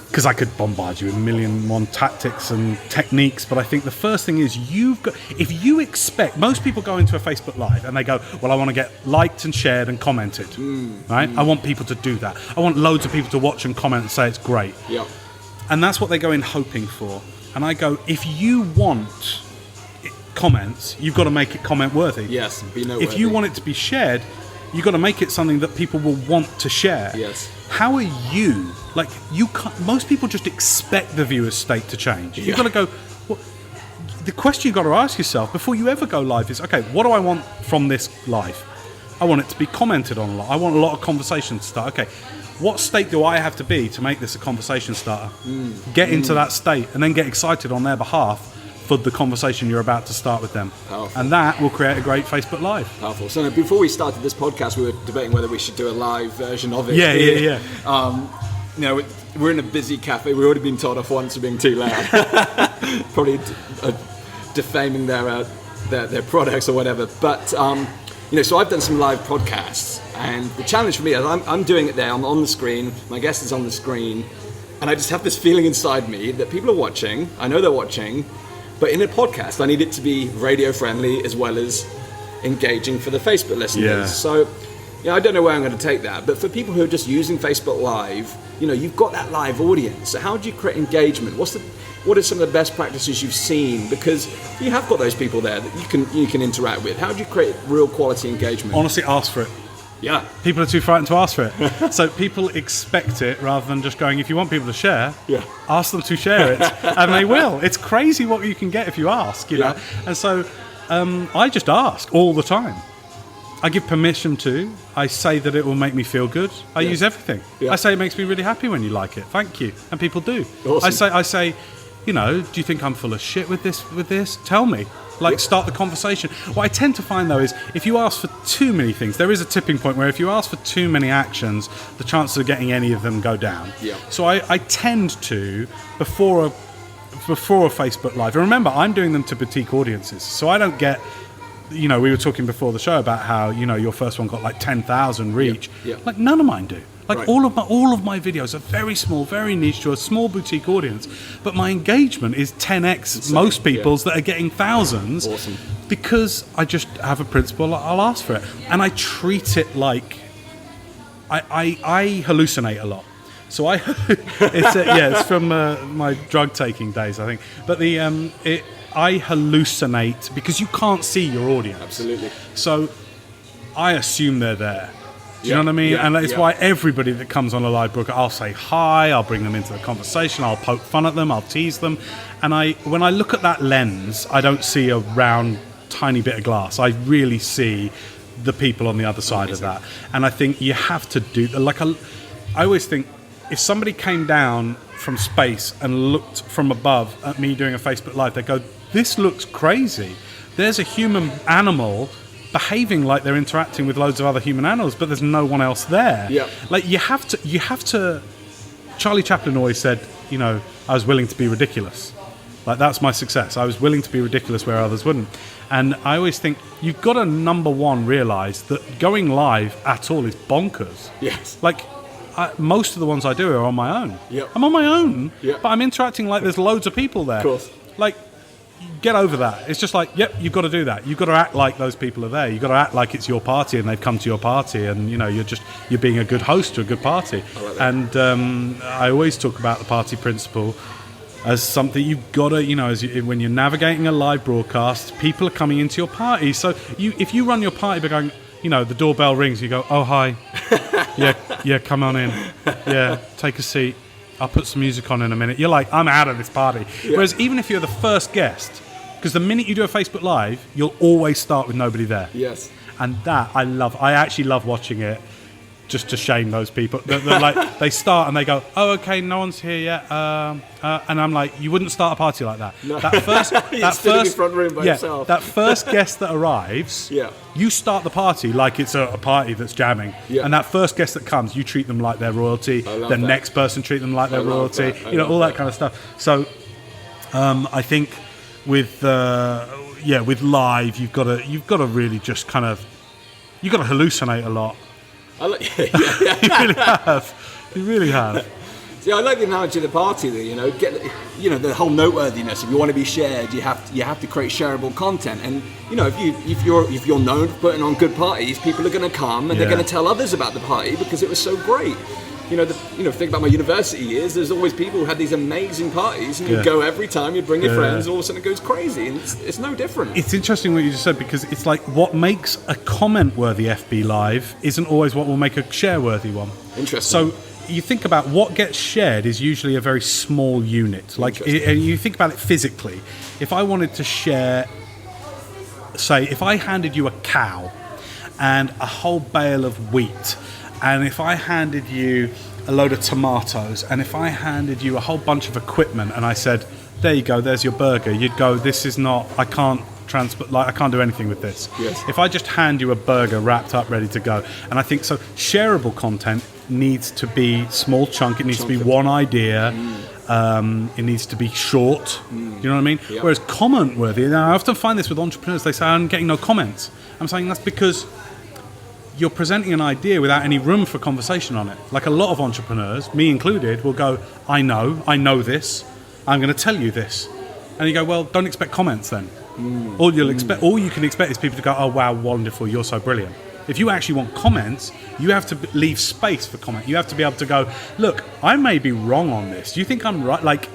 because I could bombard you with a million one tactics and techniques, but I think the first thing is if you expect, most people go into a Facebook Live and they go, well, I want to get liked and shared and commented, right? I want people to do that. I want loads of people to watch and comment and say it's great. Yeah. And that's what they go in hoping for. And I go, if you want comments, you've got to make it comment worthy. Yes, be noteworthy. If you want it to be shared, you've got to make it something that people will want to share. Yes. How are you? Like, you can't, most people just expect the viewer's state to change. You've got to go, well, the question you've got to ask yourself before you ever go live is, okay, what do I want from this live? I want it to be commented on a lot. I want a lot of conversation to start. Okay, what state do I have to be to make this a conversation starter? Get into that state and then get excited on their behalf for the conversation you're about to start with them. Powerful. And that will create a great Facebook Live. Powerful. So before we started this podcast, we were debating whether we should do a live version of it. Yeah. You know, we're in a busy cafe. We've already been told off once for being too loud. Probably defaming their products or whatever. But you know, so I've done some live podcasts, and the challenge for me is I'm doing it there. I'm on the screen. My guest is on the screen, and I just have this feeling inside me that people are watching. I know they're watching, but in a podcast, I need it to be radio friendly as well as engaging for the Facebook listeners. Yeah. So, yeah, I don't know where I'm going to take that, but for people who are just using Facebook Live, you know, you've got that live audience. So how do you create engagement? What are some of the best practices you've seen? Because you have got those people there that you can interact with. How do you create real quality engagement? Honestly, ask for it. Yeah. People are too frightened to ask for it. So people expect it rather than just going, if you want people to share, ask them to share it. And they will. It's crazy what you can get if you ask, you know. And so I just ask all the time. I give permission to. I say that it will make me feel good. I use everything. I say it makes me really happy when you like it. Thank you. And people do. Awesome. I say, you know, do you think I'm full of shit with this? Tell me. Like, start the conversation. What I tend to find, though, is if you ask for too many things, there is a tipping point where if you ask for too many actions, the chances of getting any of them go down. Yeah. So I tend to, before a Facebook Live, and remember, I'm doing them to boutique audiences, so I don't get, you know, we were talking before the show about how, you know, your first one got like 10,000 reach. Yeah. Like, none of mine do. Like, Right. all of my videos are very small, very niche to a small boutique audience, but my engagement is 10x most people's that are getting thousands. Awesome. Because I just have a principle. I'll ask for it, and I treat it like I hallucinate a lot. So it's from my drug taking days, I think. But I hallucinate because you can't see your audience. Absolutely. So I assume they're there. Do you know what I mean? Yeah, and that's why everybody that comes on a live broadcast, I'll say hi, I'll bring them into the conversation, I'll poke fun at them, I'll tease them. And when I look at that lens, I don't see a round, tiny bit of glass. I really see the people on the other side of that. And I think you have to do, I always think, if somebody came down from space and looked from above at me doing a Facebook Live, they go, this looks crazy. There's a human animal behaving like they're interacting with loads of other human animals, but there's no one else there. Yeah. Like, you have to. Charlie Chaplin always said, you know, I was willing to be ridiculous. Like, that's my success. I was willing to be ridiculous where others wouldn't. And I always think you've got to, number one, realise that going live at all is bonkers. Yes. Like, most of the ones I do are on my own. Yep. I'm on my own, Yep. but I'm interacting like there's loads of people there. Of course. Like, get over that. It's just like, yep, you've got to do that. You've got to act like those people are there. You've got to act like it's your party and they've come to your party, and, you know, you're being a good host to a good party. I like that. And I always talk about the party principle as something you've got to, you know, when you're navigating a live broadcast, people are coming into your party. So if you run your party by going, you know, the doorbell rings, you go, oh, hi. yeah, come on in. Yeah, take a seat. I'll put some music on in a minute. You're like, I'm out of this party. Yeah. Whereas even if you're the first guest, because the minute you do a Facebook Live, you'll always start with nobody there. Yes. And that I love. I actually love watching it, just to shame those people. They're like, they start and they go, oh, okay, no one's here yet. And I'm like, you wouldn't start a party like that. No. That first, front room by yourself. That first guest that arrives, you start the party like it's a party that's jamming. Yeah. And that first guest that comes, you treat them like they're royalty. The next person treat them like they're royalty. All that kind of stuff. So I think with live, you've got to really just kind of, you've got to hallucinate a lot. You really have. See, I like the analogy of the party. That the whole noteworthiness. If you want to be shared, you have to create shareable content. And if you're known for putting on good parties, people are going to come and they're going to tell others about the party because it was so great. Think about my university years. There's always people who had these amazing parties, and you'd go every time. You'd bring your friends, and all of a sudden it goes crazy. And it's no different. It's interesting what you just said, because it's like what makes a comment-worthy FB Live isn't always what will make a share-worthy one. Interesting. So you think about what gets shared is usually a very small unit. Like, you think about it physically. If I wanted to share, say, if I handed you a cow and a whole bale of wheat, and if I handed you a load of tomatoes, and if I handed you a whole bunch of equipment, and I said, there you go, there's your burger, you'd go, this is not, I can't do anything with this. Yes. If I just hand you a burger wrapped up, ready to go, and I think so, shareable content needs to be small chunk, it needs to be one idea, it needs to be short, you know what I mean? Yep. Whereas comment worthy, and I often find this with entrepreneurs, they say, I'm getting no comments. I'm saying that's because you're presenting an idea without any room for conversation on it. Like a lot of entrepreneurs, me included, will go, I know this, I'm going to tell you this. And you go, well, don't expect comments then. All you can expect is people to go, oh wow, wonderful, you're so brilliant. If you actually want comments, you have to leave space for comment. You have to be able to go, look, I may be wrong on this. Do you think I'm right? Like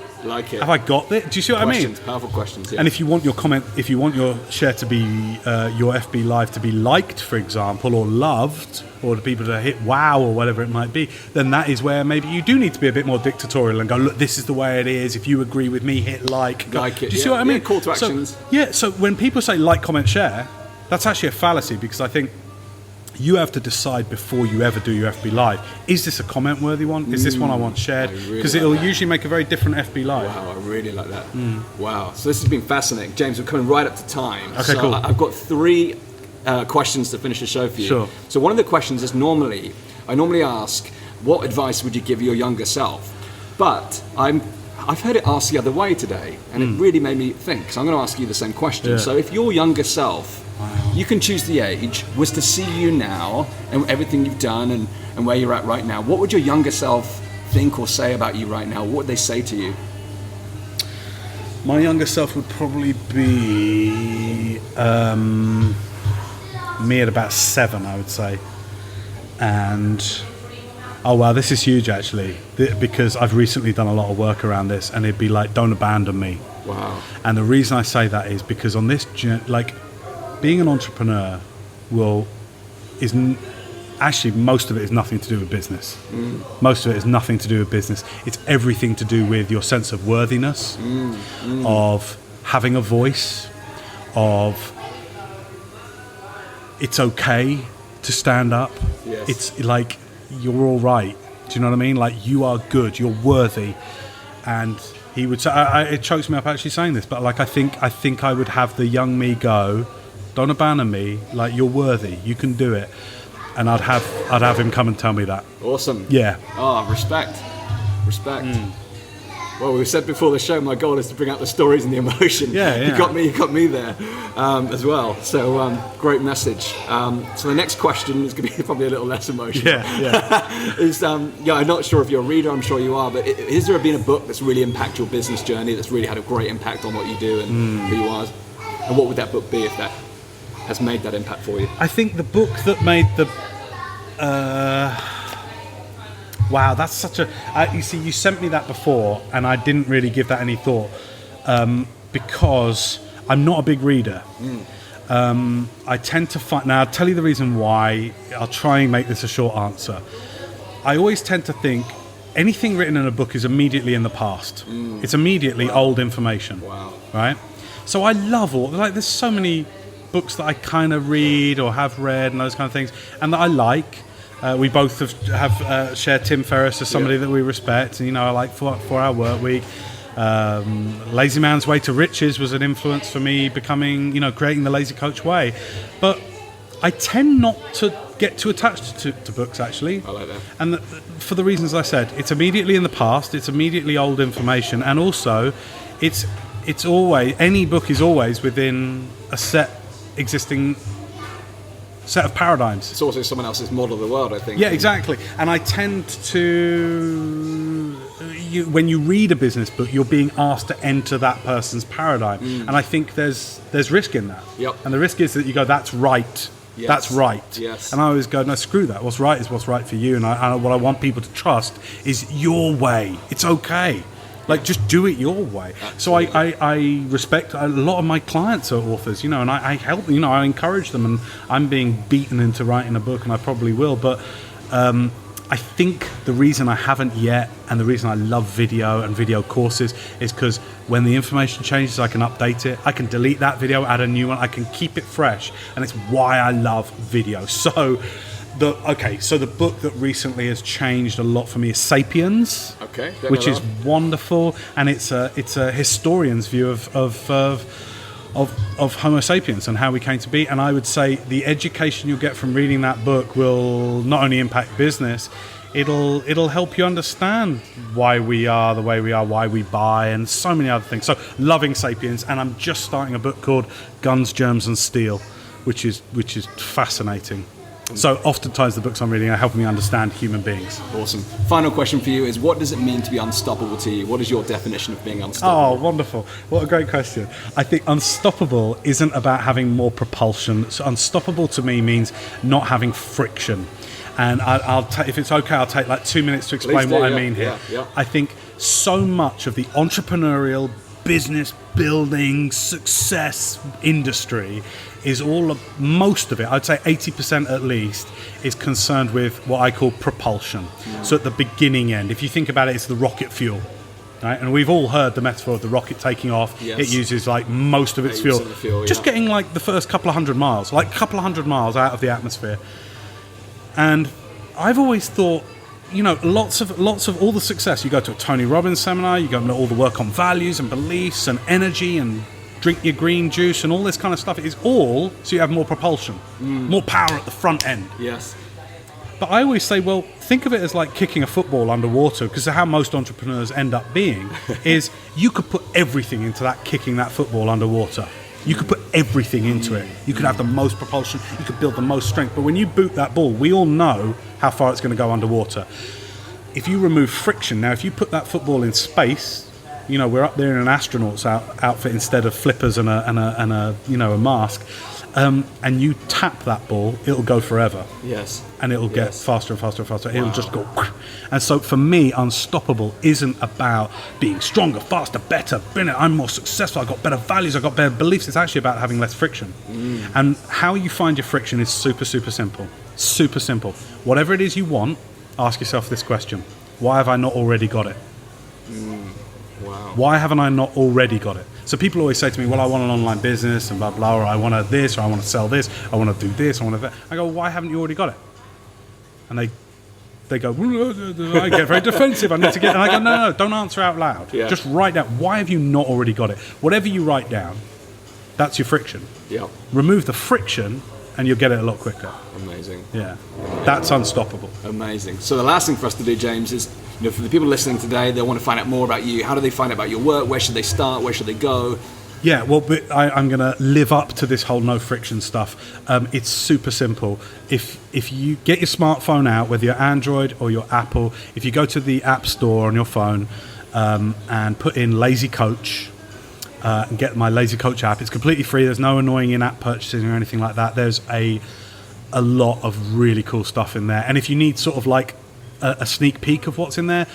it. Have I got it? Do you see what I mean? Powerful questions. Yeah. And if you want your comment, if you want your share to be, your FB Live to be liked, for example, or loved, or the people to hit wow or whatever it might be, then that is where maybe you do need to be a bit more dictatorial and go, look, this is the way it is. If you agree with me, hit like. Like it. Do you see what I mean? Call to actions. So when people say like, comment, share, that's actually a fallacy, because I think you have to decide before you ever do your FB Live, is this a comment-worthy one? Is this one I want shared? Because it'll usually make a very different FB Live. Wow, I really like that. Wow. So this has been fascinating. James, we're coming right up to time. Okay, cool. I've got 3 questions to finish the show for you. Sure. So one of the questions is I normally ask, what advice would you give your younger self? But I've heard it asked the other way today, and it really made me think. So I'm going to ask you the same question. Yeah. So if your younger self, you can choose the age, was to see you now and everything you've done and where you're at right now, what would your younger self think or say about you right now? What would they say to you? My younger self would probably be me at about 7, I would say. And oh wow, this is huge actually, because I've recently done a lot of work around this, and it'd be like, don't abandon me. Wow. And the reason I say that is because on this, like, being an entrepreneur actually most of it is nothing to do with business. Most of it is nothing to do with business. It's everything to do with your sense of worthiness, of having a voice, of it's okay to stand up. Yes. It's like, you're all right. Do you know what I mean? Like, you are good, you're worthy. And he would say, it chokes me up actually saying this, but like, I think I would have the young me go, don't abandon me, like, you're worthy, you can do it. And I'd have him come and tell me that. Awesome. Yeah. Oh, respect. Well, we said before the show, my goal is to bring out the stories and the emotion. Yeah. You got me there as well. So great message. So the next question is going to be probably a little less emotional. Yeah. I'm not sure if you're a reader. I'm sure you are. But has there been a book that's really impacted your business journey? That's really had a great impact on what you do and who you are? And what would that book be if that has made that impact for you? I think the book that made the. Wow, that's such a... you see, you sent me that before, and I didn't really give that any thought, because I'm not a big reader. I tend to find... Now, I'll tell you the reason why. I'll try and make this a short answer. I always tend to think anything written in a book is immediately in the past. It's immediately old information. Wow. Right? So I love there's so many books that I kind of read or have read and those kind of things, and that I like. We both have shared Tim Ferriss as somebody that we respect, and I like 4 Hour Work Week. Lazy Man's Way to Riches was an influence for me becoming, creating the Lazy Coach way. But I tend not to get too attached to books, actually. I like that. And for the reasons I said, it's immediately in the past, it's immediately old information, and also it's always, any book is always within a existing set of paradigms. It's also someone else's model of the world, I think. Yeah, exactly. And I tend to... when you read a business book, you're being asked to enter that person's paradigm. And I think there's risk in that. Yep. And the risk is that you go, that's right. Yes. That's right. Yes. And I always go, no, screw that. What's right is what's right for you. And what I want people to trust is your way. It's okay. Like, just do it your way. Absolutely. So I respect a lot of my clients are authors, and I help, I encourage them, and I'm being beaten into writing a book, and I probably will. But I think the reason I haven't yet, and the reason I love video and video courses, is because when the information changes, I can update it. I can delete that video, add a new one. I can keep it fresh, and it's why I love video. So the book that recently has changed a lot for me is *Sapiens*, which is wonderful, and it's a historian's view of Homo sapiens and how we came to be. And I would say the education you'll get from reading that book will not only impact business, it'll help you understand why we are the way we are, why we buy, and so many other things. So loving *Sapiens*, and I'm just starting a book called *Guns, Germs and Steel*, which is fascinating. So oftentimes the books I'm reading are helping me understand human beings. Awesome. Final question for you is, what does it mean to be unstoppable to you? What is your definition of being unstoppable? Oh, wonderful. What a great question. I think unstoppable isn't about having more propulsion. So unstoppable to me means not having friction. And if it's okay, I'll take like 2 minutes to explain what I mean here. Yeah. I think so much of the entrepreneurial business building success industry is most of it, I'd say 80% at least, is concerned with what I call propulsion. So at the beginning end, if you think about it, it's the rocket fuel. Right? And we've all heard the metaphor of the rocket taking off. Yes. It uses like most of its fuel. Just getting like the first couple of hundred miles out of the atmosphere. And I've always thought, lots of all the success. You go to a Tony Robbins seminar, you go to all the work on values and beliefs and energy and drink your green juice and all this kind of stuff. It's all so you have more propulsion, more power at the front end. Yes. But I always say, well, think of it as like kicking a football underwater, because how most entrepreneurs end up being is you could put everything into that, kicking that football underwater. You could put everything into it. You could have the most propulsion, you could build the most strength. But when you boot that ball, we all know how far it's going to go underwater. If you remove friction, now if you put that football in space, we're up there in an astronaut's outfit instead of flippers and a mask, and you tap that ball, it'll go forever. Yes. And it'll get faster and faster and faster. Wow. It'll just go. And so for me, unstoppable isn't about being stronger, faster, better, I'm more successful, I've got better values, I've got better beliefs. It's actually about having less friction. And how you find your friction is super, super simple. Super simple. Whatever it is you want, ask yourself this question: why have I not already got it? Wow. Why haven't I not already got it? So people always say to me, well, I want an online business and blah, blah, or I want this, or I want to sell this, I want to do this, I want to that. I go, why haven't you already got it? And they go, I get very defensive, I need to get, and I go, no, don't answer out loud. Yeah. Just write down, why have you not already got it? Whatever you write down, that's your friction. Yeah. Remove the friction, and you'll get it a lot quicker. Amazing. Yeah. That's unstoppable. Amazing. So the last thing for us to do, James, is for the people listening today, they want to find out more about you. How do they find out about your work? Where should they start? Where should they go? Yeah, well, I'm going to live up to this whole no friction stuff. It's super simple. If you get your smartphone out, whether you're Android or you're Apple, if you go to the App Store on your phone and put in Lazy Coach, and get my Lazy Coach app. It's completely free. There's no annoying in-app purchasing or anything like that. There's a lot of really cool stuff in there. And if you need sort of like a sneak peek of what's in there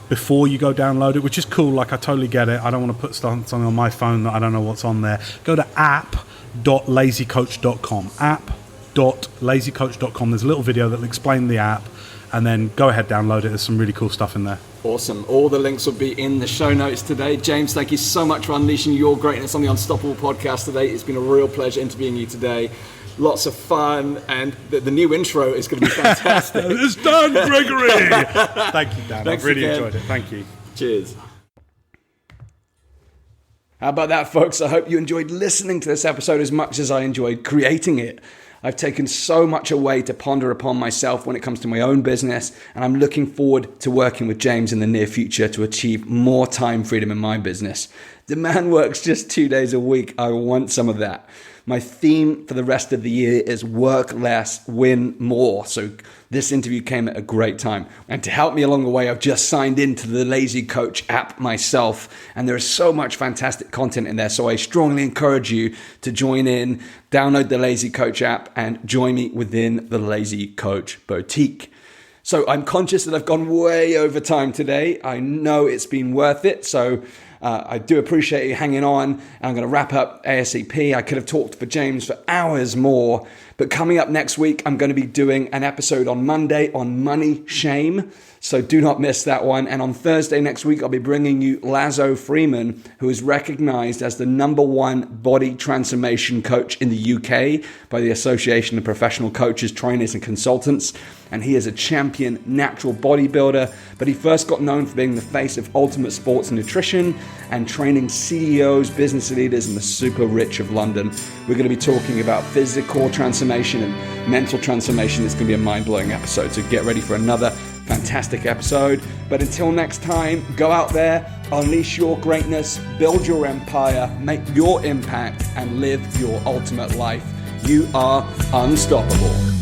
before you go download it, which is cool, like I totally get it. I don't want to put something on my phone that I don't know what's on there. Go to app app.lazycoach.com. app.lazycoach.com. There's a little video that will explain the app, and then go ahead, download it. There's some really cool stuff in there. Awesome. All the links will be in the show notes today. James, thank you so much for unleashing your greatness on the Unstoppable podcast today. It's been a real pleasure interviewing you today. Lots of fun, and the new intro is going to be fantastic. It's done, Gregory! Thank you, Dan. Thanks I've really again. enjoyed it. Thank you. Cheers. How about that, folks? I hope you enjoyed listening to this episode as much as I enjoyed creating it. I've taken so much away to ponder upon myself when it comes to my own business, and I'm looking forward to working with James in the near future to achieve more time freedom in my business. The man works just 2 days a week. I want some of that. My theme for the rest of the year is work less, win more. So this interview came at a great time. And to help me along the way, I've just signed into the Lazy Coach app myself. And there is so much fantastic content in there. So I strongly encourage you to join in, download the Lazy Coach app, and join me within the Lazy Coach Boutique. So I'm conscious that I've gone way over time today. I know it's been worth it. So I do appreciate you hanging on. I'm going to wrap up ASAP. I could have talked for James for hours more. But coming up next week, I'm going to be doing an episode on Monday on money shame. So do not miss that one. And on Thursday next week, I'll be bringing you Lazo Freeman, who is recognized as the #1 body transformation coach in the UK by the Association of Professional Coaches, Trainers and Consultants. And he is a champion natural bodybuilder, but he first got known for being the face of Ultimate Sports Nutrition and training CEOs, business leaders, and the super rich of London. We're going to be talking about physical transformation and mental transformation. It's going to be a mind-blowing episode, so get ready for another fantastic episode. But until next time, go out there, unleash your greatness, build your empire, make your impact, and live your ultimate life. You are unstoppable.